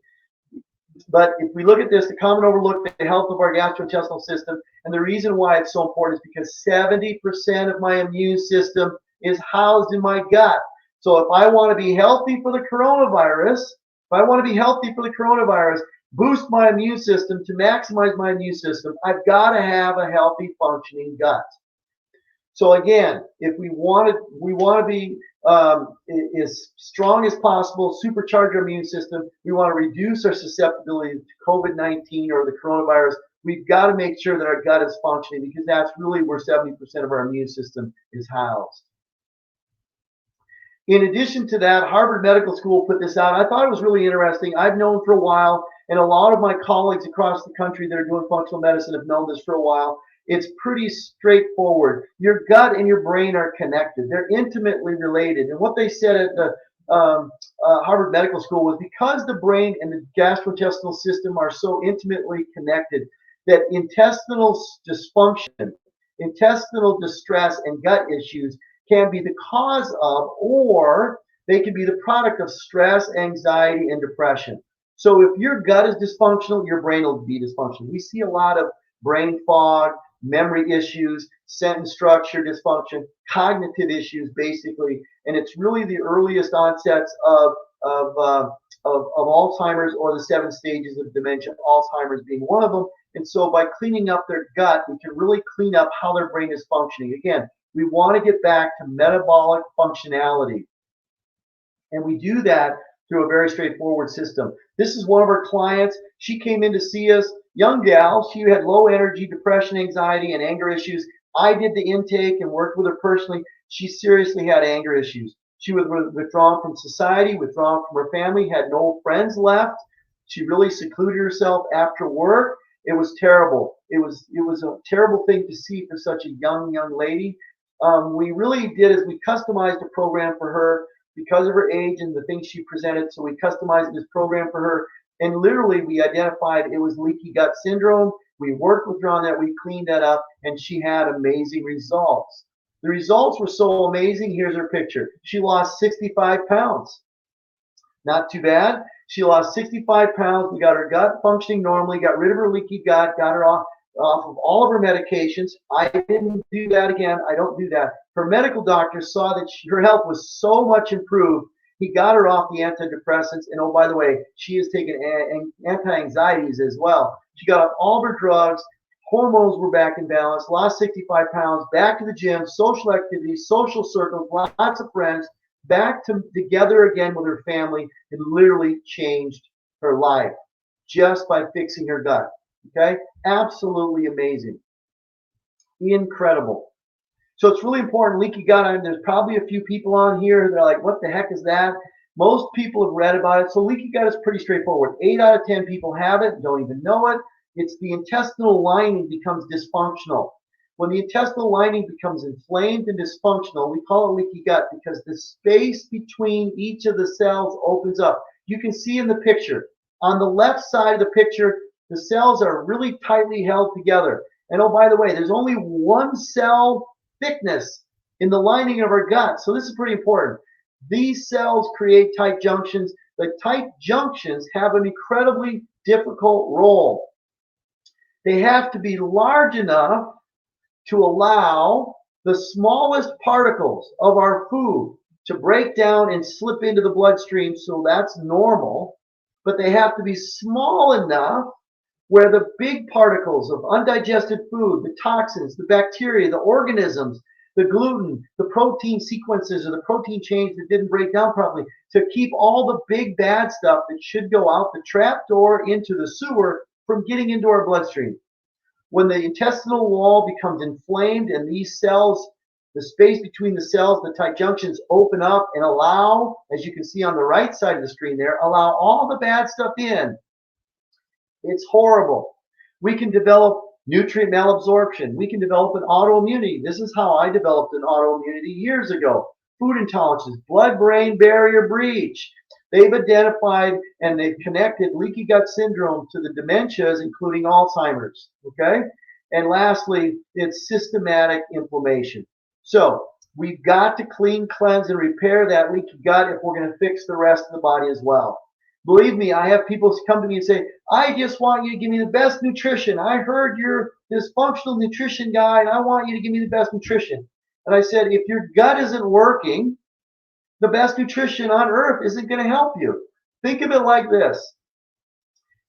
Speaker 1: But if we look at this, the common overlook, the health of our gastrointestinal system, and the reason why it's so important is because 70% of my immune system is housed in my gut. So if I want to be healthy for the coronavirus, boost my immune system to maximize my immune system, I've got to have a healthy functioning gut. So again, if we want to be as strong as possible, supercharge our immune system, we want to reduce our susceptibility to COVID-19 or the coronavirus, we've got to make sure that our gut is functioning because that's really where 70% of our immune system is housed. In addition to that, Harvard Medical School put this out. I thought it was really interesting. I've known for a while, and a lot of my colleagues across the country that are doing functional medicine have known this for a while. It's pretty straightforward. Your gut and your brain are connected. They're intimately related. And what they said at the Harvard Medical School was because the brain and the gastrointestinal system are so intimately connected that intestinal dysfunction, intestinal distress, and gut issues can be the cause of, or they can be the product of stress, anxiety, and depression. So if your gut is dysfunctional, your brain will be dysfunctional. We see a lot of brain fog, memory issues, sentence structure dysfunction, cognitive issues, basically, and it's really the earliest onsets of Alzheimer's or the 7 stages of dementia, Alzheimer's being one of them. And so by cleaning up their gut, we can really clean up how their brain is functioning. Again, we want to get back to metabolic functionality. And we do that through a very straightforward system. This is one of our clients. She came in to see us, young gal. She had low energy, depression, anxiety, and anger issues. I did the intake and worked with her personally. She seriously had anger issues. She was withdrawn from society, withdrawn from her family, had no friends left. She really secluded herself after work. It was terrible. It was a terrible thing to see for such a young lady. We really did is we customized a program for her because of her age and the things she presented. So we customized this program for her. And literally we identified it was leaky gut syndrome. We worked with her on that. We cleaned that up and she had amazing results. The results were so amazing. Here's her picture. She lost 65 pounds. Not too bad. She lost 65 pounds. We got her gut functioning normally, got rid of her leaky gut, got her off of all of her medications. I didn't do that again. I don't do that. Her medical doctor saw that her health was so much improved. He got her off the antidepressants. And oh, by the way, she has taken anti-anxieties as well. She got off all of her drugs. Hormones were back in balance, lost 65 pounds, back to the gym, social activities, social circles, lots of friends, back together again with her family, and literally changed her life just by fixing her gut. Okay? Absolutely amazing. Incredible. So it's really important, leaky gut. There's probably a few people on here that are like, what the heck is that? Most people have read about it. So leaky gut is pretty straightforward. 8 out of 10 people have it, don't even know it. It's the intestinal lining becomes dysfunctional. When the intestinal lining becomes inflamed and dysfunctional, we call it leaky gut because the space between each of the cells opens up. You can see in the picture, on the left side of the picture, the cells are really tightly held together. And oh, by the way, there's only one cell thickness in the lining of our gut. So this is pretty important. These cells create tight junctions. The tight junctions have an incredibly difficult role. They have to be large enough to allow the smallest particles of our food to break down and slip into the bloodstream, so that's normal. But they have to be small enough where the big particles of undigested food, the toxins, the bacteria, the organisms, the gluten, the protein sequences or the protein chains that didn't break down properly, to keep all the big bad stuff that should go out the trap door into the sewer from getting into our bloodstream. When the intestinal wall becomes inflamed and these cells, the space between the cells, the tight junctions open up and allow, as you can see on the right side of the screen there, allow all the bad stuff in. It's horrible. We can develop nutrient malabsorption. We can develop an autoimmunity. This is how I developed an autoimmunity years ago. Food intolerances, blood-brain barrier breach. They've identified and they've connected leaky gut syndrome to the dementias, including Alzheimer's. Okay? And lastly, it's systematic inflammation. So we've got to clean, cleanse, and repair that leaky gut if we're going to fix the rest of the body as well. Believe me, I have people come to me and say, I just want you to give me the best nutrition. I heard you're this functional nutrition guy, and I want you to give me the best nutrition. And I said, if your gut isn't working, the best nutrition on earth isn't going to help you. Think of it like this.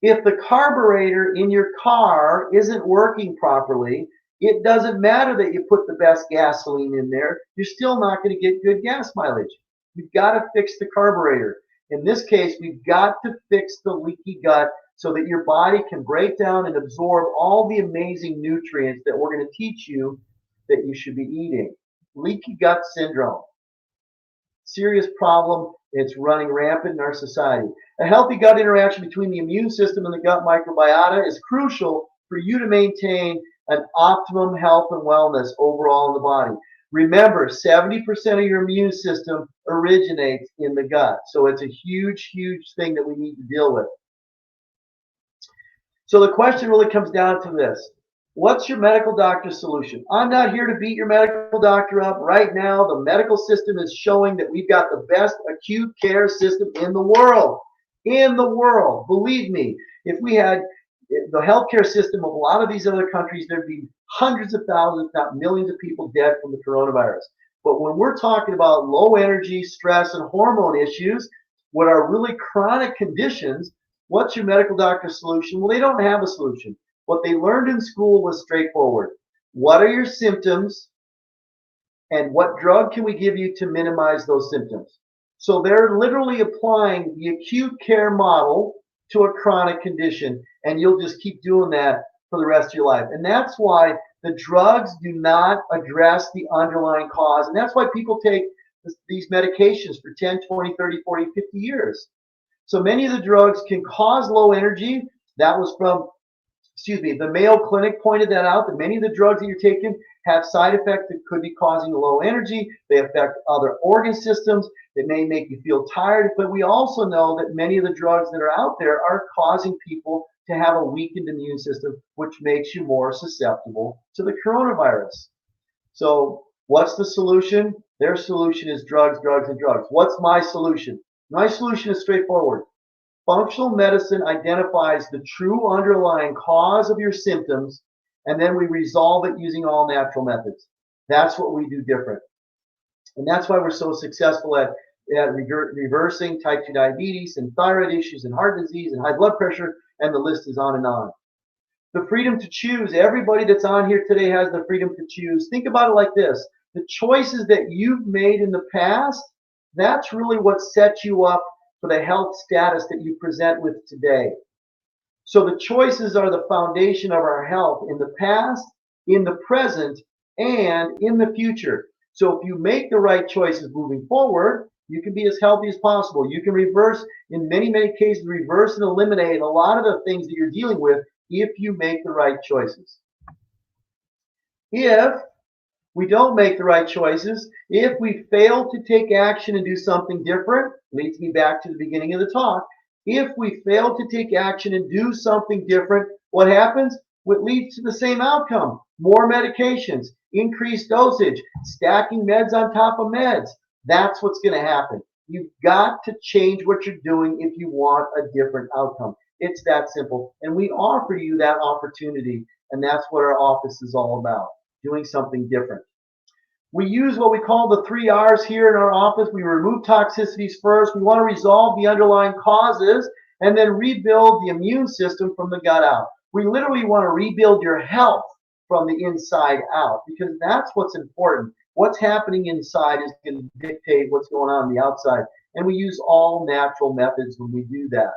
Speaker 1: If the carburetor in your car isn't working properly, it doesn't matter that you put the best gasoline in there. You're still not going to get good gas mileage. You've got to fix the carburetor. In this case, we've got to fix the leaky gut so that your body can break down and absorb all the amazing nutrients that we're going to teach you that you should be eating. Leaky gut syndrome. Serious problem. It's running rampant in our society. A healthy gut interaction between the immune system and the gut microbiota is crucial for you to maintain an optimum health and wellness overall in the body. Remember, 70% of your immune system originates in the gut. So it's a huge, huge thing that we need to deal with. So the question really comes down to this. What's your medical doctor's solution? I'm not here to beat your medical doctor up. Right now, the medical system is showing that we've got the best acute care system in the world. In the world. Believe me, if we had the healthcare system of a lot of these other countries, there'd be hundreds of thousands, if not millions of people dead from the coronavirus. But when we're talking about low energy, stress, and hormone issues, what are really chronic conditions, what's your medical doctor's solution? Well, they don't have a solution. What they learned in school was straightforward. What are your symptoms, and what drug can we give you to minimize those symptoms? So they're literally applying the acute care model to a chronic condition, and you'll just keep doing that for the rest of your life. And that's why the drugs do not address the underlying cause. And that's why people take these medications for 10, 20, 30, 40, 50 years. So many of the drugs can cause low energy. That was from, the Mayo Clinic pointed that out, that many of the drugs that you're taking have side effects that could be causing low energy. They affect other organ systems. They may make you feel tired. But we also know that many of the drugs that are out there are causing people to have a weakened immune system, which makes you more susceptible to the coronavirus. So what's the solution? Their solution is drugs, drugs, and drugs. What's my solution? My solution is straightforward. Functional medicine identifies the true underlying cause of your symptoms, and then we resolve it using all natural methods. That's what we do different. And that's why we're so successful at reversing type 2 diabetes and thyroid issues and heart disease and high blood pressure, and the list is on and on. The freedom to choose. Everybody that's on here today has the freedom to choose. Think about it like this. The choices that you've made in the past, that's really what sets you up for the health status that you present with today. So the choices are the foundation of our health in the past, in the present, and in the future. So if you make the right choices moving forward, you can be as healthy as possible. You can reverse, in many, many cases, reverse and eliminate a lot of the things that you're dealing with if you make the right choices. If we don't make the right choices, if we fail to take action and do something different, leads me back to the beginning of the talk. If we fail to take action and do something different, what happens? What leads to the same outcome? More medications, increased dosage, stacking meds on top of meds. That's what's going to happen. You've got to change what you're doing if you want a different outcome. It's that simple. And we offer you that opportunity, and that's what our office is all about, doing something different. We use what we call the 3 R's here in our office. We remove toxicities first. We want to resolve the underlying causes and then rebuild the immune system from the gut out. We literally want to rebuild your health from the inside out, because that's what's important. What's happening inside is going to dictate what's going on the outside. And we use all natural methods when we do that.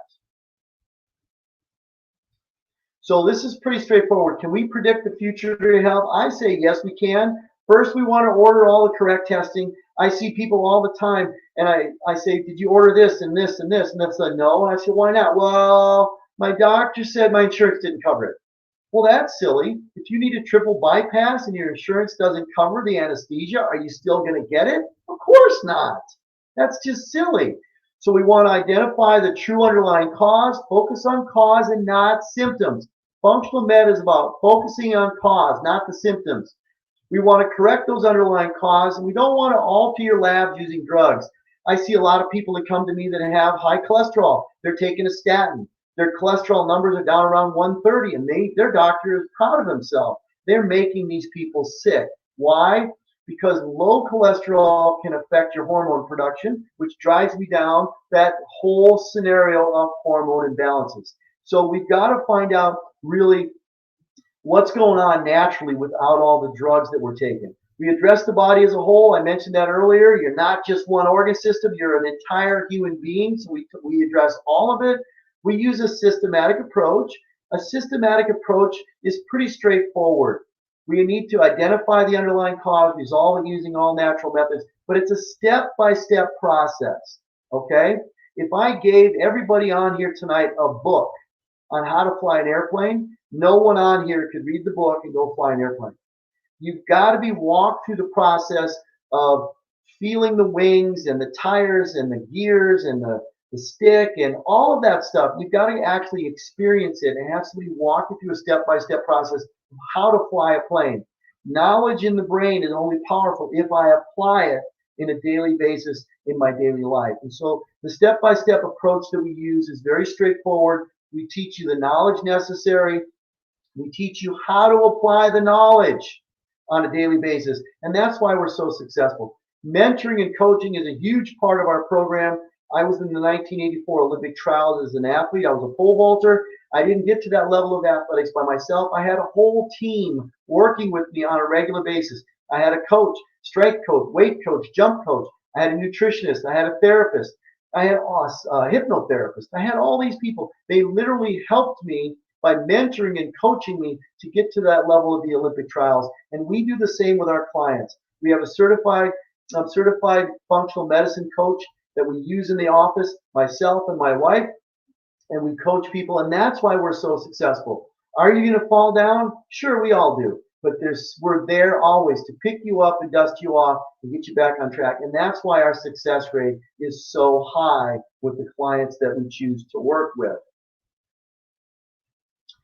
Speaker 1: So this is pretty straightforward. Can we predict the future of your health? I say yes, we can. First, we want to order all the correct testing. I see people all the time, and I say, did you order this and this and this? And they'll say, no. And I say, why not? Well, my doctor said my insurance didn't cover it. Well, that's silly. If you need a triple bypass and your insurance doesn't cover the anesthesia, are you still going to get it? Of course not. That's just silly. So we want to identify the true underlying cause, focus on cause and not symptoms. Functional med is about focusing on cause, not the symptoms. We want to correct those underlying causes, and we don't want to alter your labs using drugs. I see a lot of people that come to me that have high cholesterol. They're taking a statin. Their cholesterol numbers are down around 130, and their doctor is proud of himself. They're making these people sick. Why? Because low cholesterol can affect your hormone production, which drives me down that whole scenario of hormone imbalances. So we've got to find out really what's going on naturally without all the drugs that we're taking. We address the body as a whole. I mentioned that earlier. You're not just one organ system. You're an entire human being. So we address all of it. We use a systematic approach. A systematic approach is pretty straightforward. We need to identify the underlying cause, resolve it using all natural methods, but it's a step-by-step process, okay? If I gave everybody on here tonight a book on how to fly an airplane, No one on here could read the book and go fly an airplane. You've got to be walked through the process of feeling the wings and the tires and the gears and the stick and all of that stuff. You've got to actually experience it and have somebody walk you through a step-by-step process of how to fly a plane. Knowledge in the brain is only powerful if I apply it in a daily basis in my daily life. And so the step-by-step approach that we use is very straightforward. We teach you the knowledge necessary. We teach you how to apply the knowledge on a daily basis. And that's why we're so successful. Mentoring and coaching is a huge part of our program. I was in the 1984 Olympic trials as an athlete. I was a pole vaulter. I didn't get to that level of athletics by myself. I had a whole team working with me on a regular basis. I had a coach, strength coach, weight coach, jump coach. I had a nutritionist. I had a therapist. I had a hypnotherapist. I had all these people. They literally helped me by mentoring and coaching me to get to that level of the Olympic trials. And we do the same with our clients. We have a certified functional medicine coach that we use in the office, myself and my wife, and we coach people, and that's why we're so successful. Are you going to fall down? Sure, we all do. But we're there always to pick you up and dust you off and get you back on track. And that's why our success rate is so high with the clients that we choose to work with.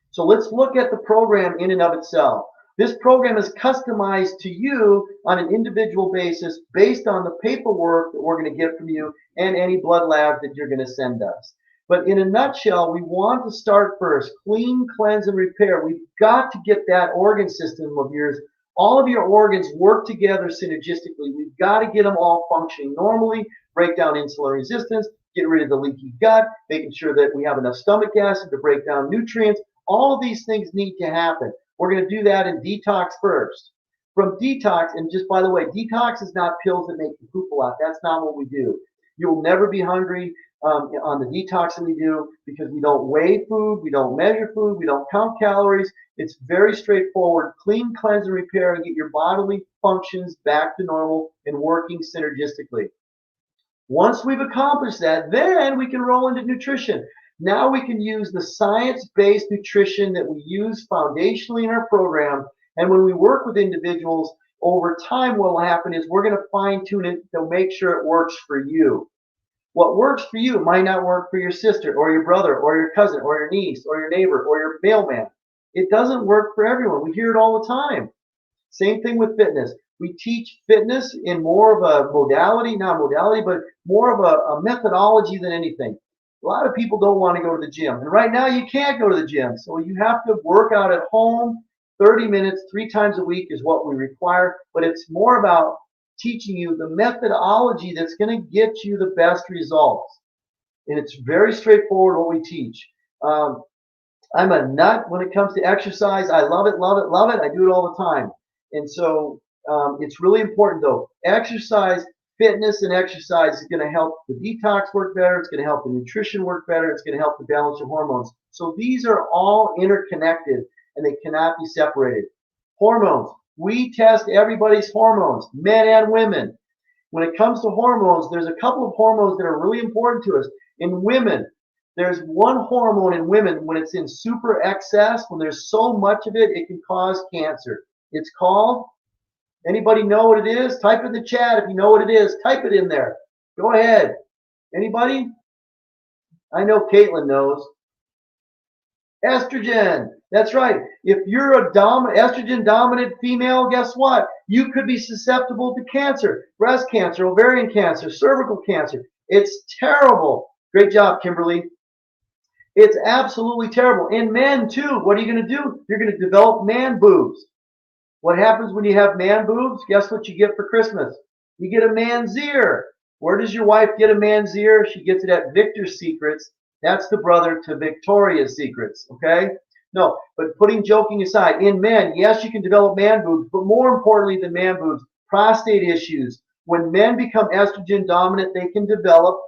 Speaker 1: So let's look at the program in and of itself. This program is customized to you on an individual basis based on the paperwork that we're going to get from you and any blood labs that you're going to send us. But in a nutshell, we want to start first, clean, cleanse, and repair. We've got to get that organ system of yours. All of your organs work together synergistically. We've got to get them all functioning normally, break down insulin resistance, get rid of the leaky gut, making sure that we have enough stomach acid to break down nutrients. All of these things need to happen. We're going to do that in detox first. From detox, and just by the way, detox is not pills that make you poop a lot. That's not what we do. You'll never be hungry on the detox that we do because we don't weigh food, we don't measure food, we don't count calories. It's very straightforward. Clean, cleanse, and repair and get your bodily functions back to normal and working synergistically. Once we've accomplished that, then we can roll into nutrition. Now we can use the science-based nutrition that we use foundationally in our program. And when we work with individuals, over time what will happen is we're going to fine-tune it to make sure it works for you. What works for you might not work for your sister or your brother or your cousin or your niece or your neighbor or your mailman. It doesn't work for everyone. We hear it all the time. Same thing with fitness. We teach fitness in more of a modality, not modality, but more of a methodology than anything. A lot of people don't want to go to the gym. And right now you can't go to the gym. So you have to work out at home. 30 minutes, 3 times a week is what we require. But it's more about teaching you the methodology that's going to get you the best results. And it's very straightforward what we teach. I'm a nut when it comes to exercise. I love it, love it, love it. I do it all the time. And so it's really important though. Exercise, fitness and exercise is going to help the detox work better. It's going to help the nutrition work better. It's going to help the balance your hormones. So these are all interconnected and they cannot be separated. Hormones. We test everybody's hormones, men and women. When it comes to hormones, there's a couple of hormones that are really important to us. In women, there's one hormone in women when it's in super excess, when there's so much of it, it can cause cancer. It's called, anybody know what it is? Type in the chat if you know what it is. Type it in there. Go ahead. Anybody? I know Caitlin knows. Estrogen. That's right. If you're a estrogen dominant female, guess what? You could be susceptible to cancer, breast cancer, ovarian cancer, cervical cancer. It's terrible. Great job, Kimberly. It's absolutely terrible. And men too. What are you going to do? You're going to develop man boobs. What happens when you have man boobs? Guess what you get for Christmas? You get a man's ear. Where does your wife get a man's ear? She gets it at Victor's Secrets. That's the brother to Victoria's Secrets, okay? No, but putting joking aside, in men, yes, you can develop man boobs, but more importantly than man boobs, prostate issues. When men become estrogen dominant, they can develop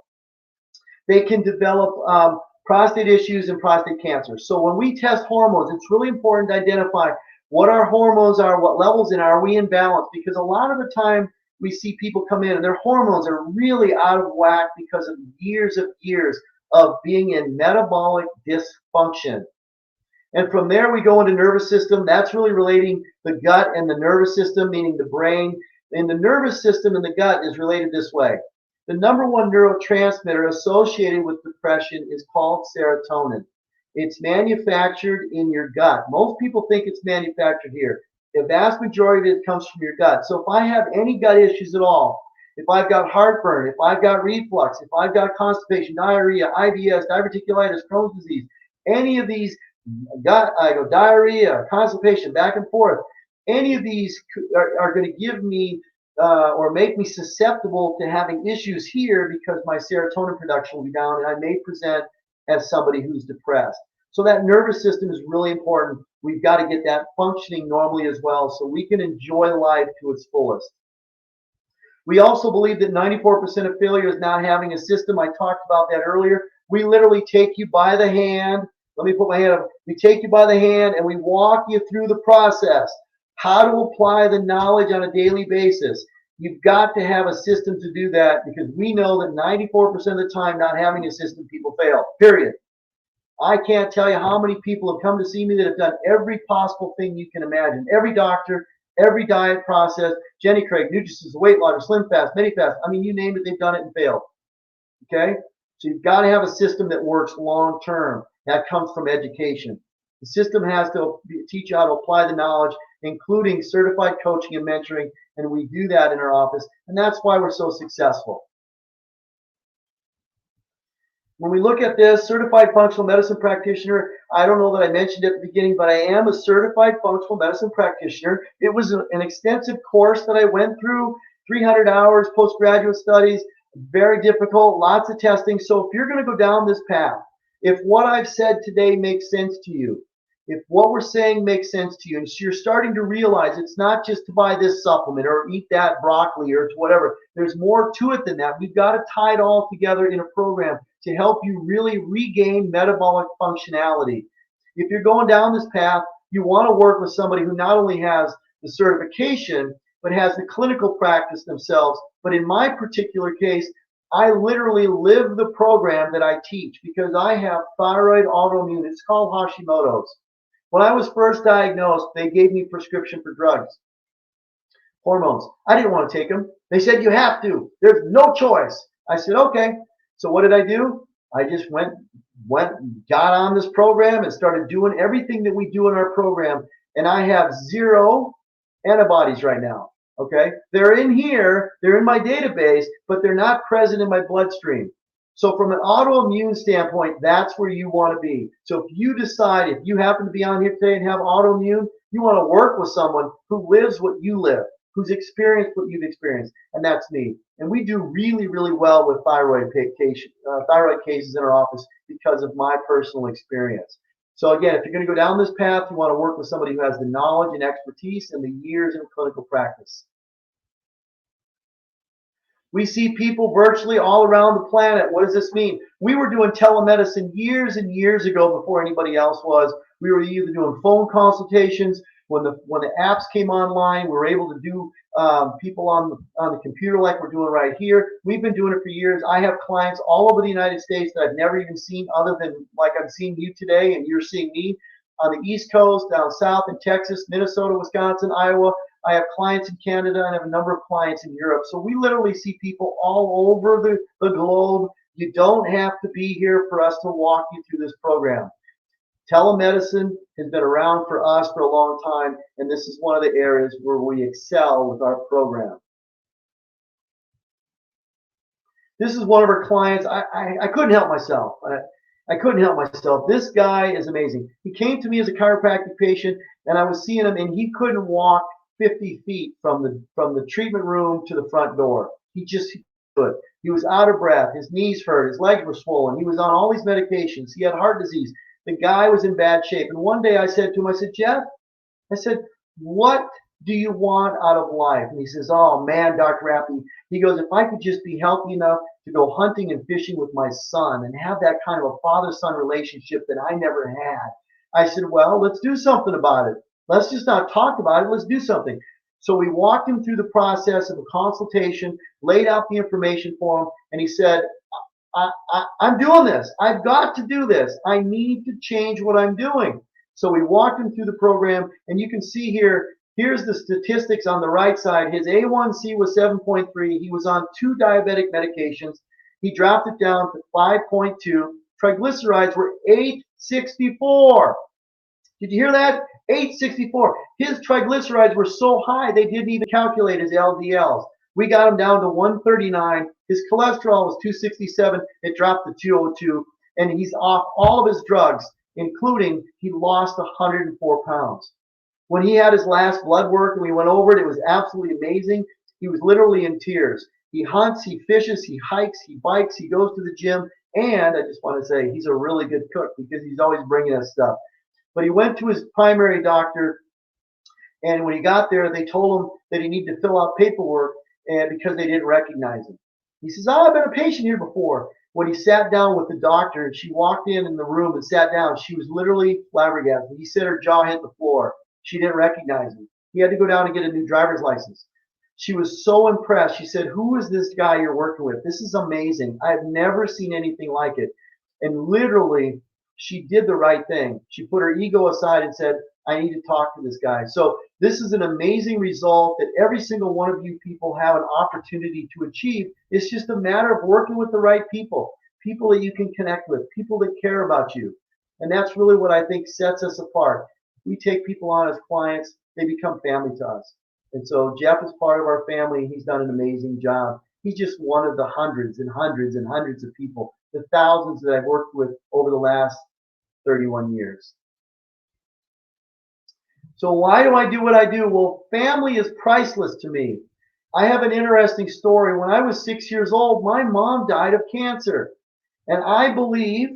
Speaker 1: prostate issues and prostate cancer. So when we test hormones, it's really important to identify what our hormones are, what levels, and are we in balance? Because a lot of the time we see people come in and their hormones are really out of whack because of years of being in metabolic dysfunction. And from there, we go into nervous system. That's really relating the gut and the nervous system, meaning the brain. And the nervous system and the gut is related this way. The number one neurotransmitter associated with depression is called serotonin. It's manufactured in your gut. Most people think it's manufactured here. The vast majority of it comes from your gut. So if I have any gut issues at all, if I've got heartburn, if I've got reflux, if I've got constipation, diarrhea, IBS, diverticulitis, Crohn's disease, any of these diarrhea, constipation, back and forth, any of these are going to give me or make me susceptible to having issues here because my serotonin production will be down and I may present as somebody who's depressed. So that nervous system is really important. We've got to get that functioning normally as well so we can enjoy life to its fullest. We also believe that 94% of failure is not having a system. I talked about that earlier. We literally take you by the hand. Let me put my hand up. We take you by the hand and we walk you through the process. How to apply the knowledge on a daily basis. You've got to have a system to do that because we know that 94% of the time not having a system, people fail, period. I can't tell you how many people have come to see me that have done every possible thing you can imagine. Every doctor, every diet process, Jenny Craig, Nutrisys, Weight Loss, Slim Fast, Mini Fast. I mean, you name it, they've done it and failed. Okay? So you've got to have a system that works long term. That comes from education. The system has to teach you how to apply the knowledge, including certified coaching and mentoring, and we do that in our office, and that's why we're so successful. When we look at this, certified functional medicine practitioner, I don't know that I mentioned at the beginning, but I am a certified functional medicine practitioner. It was an extensive course that I went through, 300 hours, postgraduate studies, very difficult, lots of testing. So if you're going to go down this path, if what I've said today makes sense to you, if what we're saying makes sense to you, and so you're starting to realize it's not just to buy this supplement or eat that broccoli or whatever, there's more to it than that. We've got to tie it all together in a program to help you really regain metabolic functionality. If you're going down this path, you want to work with somebody who not only has the certification, but has the clinical practice themselves. But in my particular case, I literally live the program that I teach because I have thyroid autoimmune. It's called Hashimoto's. When I was first diagnosed, they gave me prescription for drugs, hormones. I didn't want to take them. They said, you have to. There's no choice. I said, okay. So what did I do? I just got on this program and started doing everything that we do in our program. And I have 0 antibodies right now. Okay. They're in here. They're in my database, but they're not present in my bloodstream. So from an autoimmune standpoint, that's where you want to be. So if you decide, if you happen to be on here today and have autoimmune, you want to work with someone who lives what you live, who's experienced what you've experienced, and that's me. And we do really, really well with thyroid cases in our office because of my personal experience. So again, if you're going to go down this path, you want to work with somebody who has the knowledge and expertise and the years in clinical practice. We see people virtually all around the planet. What does this mean? We were doing telemedicine years and years ago before anybody else was. We were either doing phone consultations. When the apps came online, we were able to do people on the computer like we're doing right here. We've been doing it for years. I have clients all over the United States that I've never even seen other than like I'm seeing you today and you're seeing me on the East Coast, down south in Texas, Minnesota, Wisconsin, Iowa. I have clients in Canada and I have a number of clients in Europe. So we literally see people all over the globe. You don't have to be here for us to walk you through this program. Telemedicine has been around for us for a long time, and this is one of the areas where we excel with our program. This is one of our clients. I couldn't help myself. I couldn't help myself. This guy is amazing. He came to me as a chiropractic patient, and I was seeing him, and he couldn't walk 50 feet from the treatment room to the front door. He just could. He was out of breath. His knees hurt. His legs were swollen. He was on all these medications. He had heart disease. The guy was in bad shape. And one day I said to him, I said, Jeff, I said, what do you want out of life? And he says, oh man, Dr. Rappe. He goes, if I could just be healthy enough to go hunting and fishing with my son and have that kind of a father-son relationship that I never had. I said, well, let's do something about it. Let's just not talk about it. Let's do something. So we walked him through the process of a consultation, laid out the information for him, and he said, I'm doing this. I've got to do this. I need to change what I'm doing. So we walked him through the program, and you can see here, here's the statistics on the right side. His A1C was 7.3. He was on 2 diabetic medications. He dropped it down to 5.2. Triglycerides were 864. Did you hear that? 864. His triglycerides were so high they didn't even calculate his LDLs. We got him down to 139. His cholesterol was 267. It dropped to 202. And he's off all of his drugs, including he lost 104 pounds. When he had his last blood work and we went over it, it was absolutely amazing. He was literally in tears. He hunts, he fishes, he hikes, he bikes, he goes to the gym. And I just want to say he's a really good cook because he's always bringing us stuff. But he went to his primary doctor, and when he got there, they told him that he needed to fill out paperwork, and because they didn't recognize him. He says, "Oh, I've been a patient here before." When he sat down with the doctor, she walked in the room and sat down. She was literally flabbergasted. He said her jaw hit the floor. She didn't recognize him. He had to go down and get a new driver's license. She was so impressed. She said, "Who is this guy you're working with? This is amazing. I've never seen anything like it." And literally, she did the right thing. She put her ego aside and said, "I need to talk to this guy." So this is an amazing result that every single one of you people have an opportunity to achieve. It's just a matter of working with the right people, people that you can connect with, people that care about you. And that's really what I think sets us apart. We take people on as clients, they become family to us. And so Jeff is part of our family. He's done an amazing job. He's just one of the hundreds and hundreds and hundreds of people, the thousands that I've worked with over the last 31 years. So why do I do what I do? Well, family is priceless to me. I have an interesting story. When I was 6 years old, my mom died of cancer. And I believe,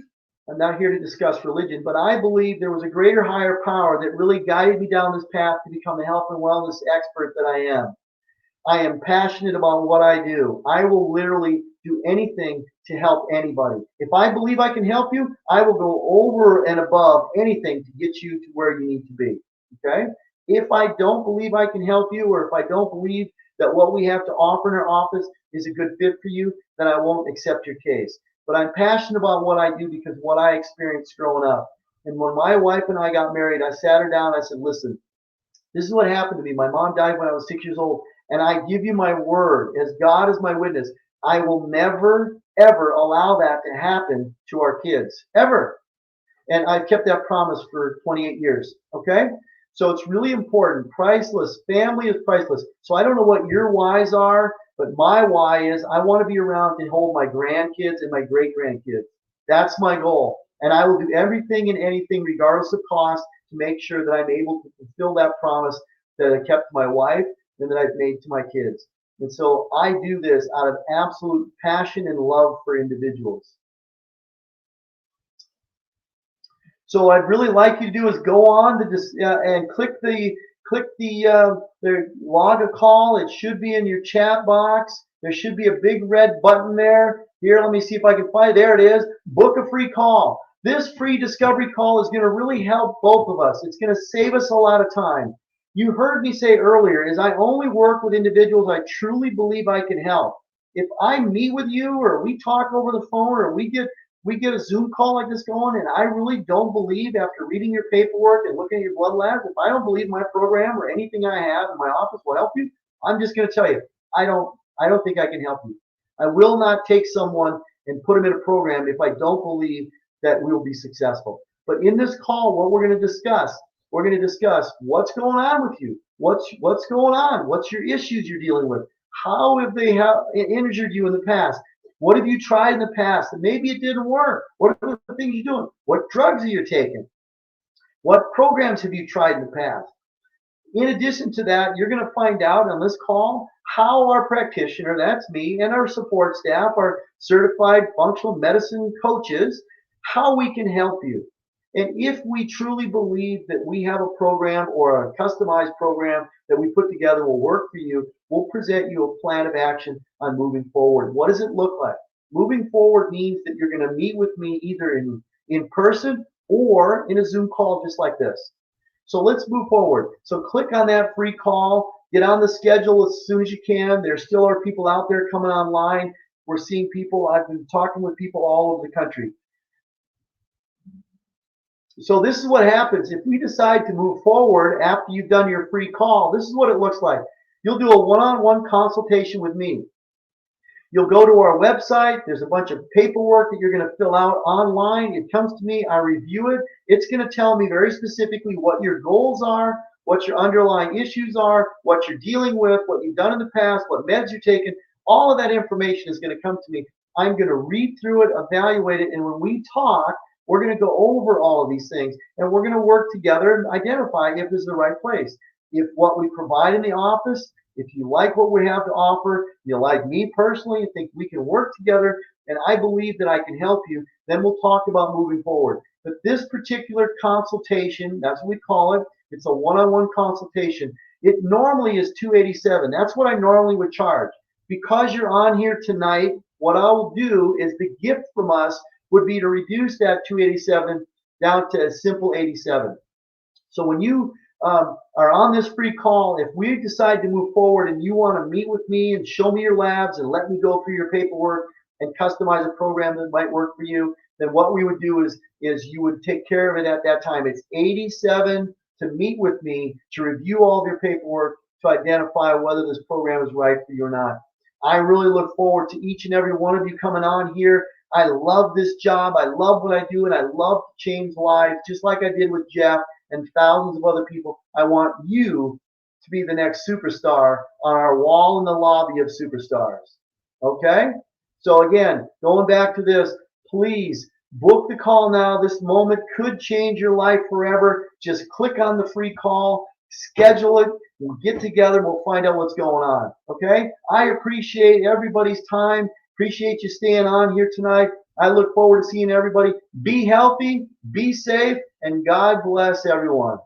Speaker 1: I'm not here to discuss religion, but I believe there was a greater higher power that really guided me down this path to become the health and wellness expert that I am. I am passionate about what I do. I will literally do anything to help anybody. If I believe I can help you, I will go over and above anything to get you to where you need to be. Okay? If I don't believe I can help you, or if I don't believe that what we have to offer in our office is a good fit for you, then I won't accept your case. But I'm passionate about what I do because what I experienced growing up. And when my wife and I got married, I sat her down. I said, "Listen, this is what happened to me. My mom died when I was 6 years old. And I give you my word, as God is my witness, I will never, ever allow that to happen to our kids. Ever." And I've kept that promise for 28 years. Okay? So it's really important. Priceless. Family is priceless. So I don't know what your whys are, but my why is I want to be around to hold my grandkids and my great grandkids. That's my goal. And I will do everything and anything, regardless of cost, to make sure that I'm able to fulfill that promise that I kept to my wife and that I've made to my kids. And so I do this out of absolute passion and love for individuals. So what I'd really like you to do is go on to this and click the log a call. It should be in your chat box. There should be a big red button there. Here, let me see if I can find it. There it is. Book a free call. This free discovery call is going to really help both of us. It's going to save us a lot of time. You heard me say earlier is I only work with individuals I truly believe I can help. If I meet with you or we talk over the phone or we get a Zoom call like this going, and I really don't believe, after reading your paperwork and looking at your blood labs, if I don't believe my program or anything I have in my office will help you, I'm just going to tell you, I don't think I can help you. I will not take someone and put them in a program if I don't believe that we'll be successful. But in this call, what we're going to discuss what's going on with you, what's going on, what's your issues you're dealing with, how have they injured you in the past. What have you tried in the past? And maybe it didn't work. What are the things you're doing? What drugs are you taking? What programs have you tried in the past? In addition to that, you're going to find out on this call how our practitioner, that's me, and our support staff, our certified functional medicine coaches, how we can help you. And if we truly believe that we have a program or a customized program that we put together will work for you, we'll present you a plan of action on moving forward. What does it look like? Moving forward means that you're going to meet with me either in person or in a Zoom call just like this. So let's move forward. So click on that free call. Get on the schedule as soon as you can. There still are people out there coming online. We're seeing people. I've been talking with people all over the country. So this is what happens. If we decide to move forward after you've done your free call, this is what it looks like. You'll do a one-on-one consultation with me. You'll go to our website. There's a bunch of paperwork that you're going to fill out online. It comes to me. I review it. It's going to tell me very specifically what your goals are, what your underlying issues are, what you're dealing with, what you've done in the past, what meds you're taking. All of that information is going to come to me. I'm going to read through it, evaluate it, and when we talk, we're going to go over all of these things, and we're going to work together and identify if this is the right place. If what we provide in the office, if you like what we have to offer, you like me personally, and think we can work together, and I believe that I can help you, then we'll talk about moving forward. But this particular consultation, that's what we call it, it's a one-on-one consultation. It normally is $287. That's what I normally would charge. Because you're on here tonight, what I will do is the gift from us would be to reduce that $287 down to a simple $87. So when you are on this free call, if we decide to move forward and you want to meet with me and show me your labs and let me go through your paperwork and customize a program that might work for you, then what we would do is you would take care of it at that time. It's $87 to meet with me to review all of your paperwork to identify whether this program is right for you or not. I really look forward to each and every one of you coming on here. I love this job. I love what I do, and I love to change lives, just like I did with Jeff and thousands of other people. I want you to be the next superstar on our wall in the lobby of superstars. Okay? So again, going back to this, please book the call now. This moment could change your life forever. Just click on the free call, schedule it, we'll get together, we'll find out what's going on. Okay? I appreciate everybody's time. Appreciate you staying on here tonight. I look forward to seeing everybody. Be healthy, be safe, and God bless everyone.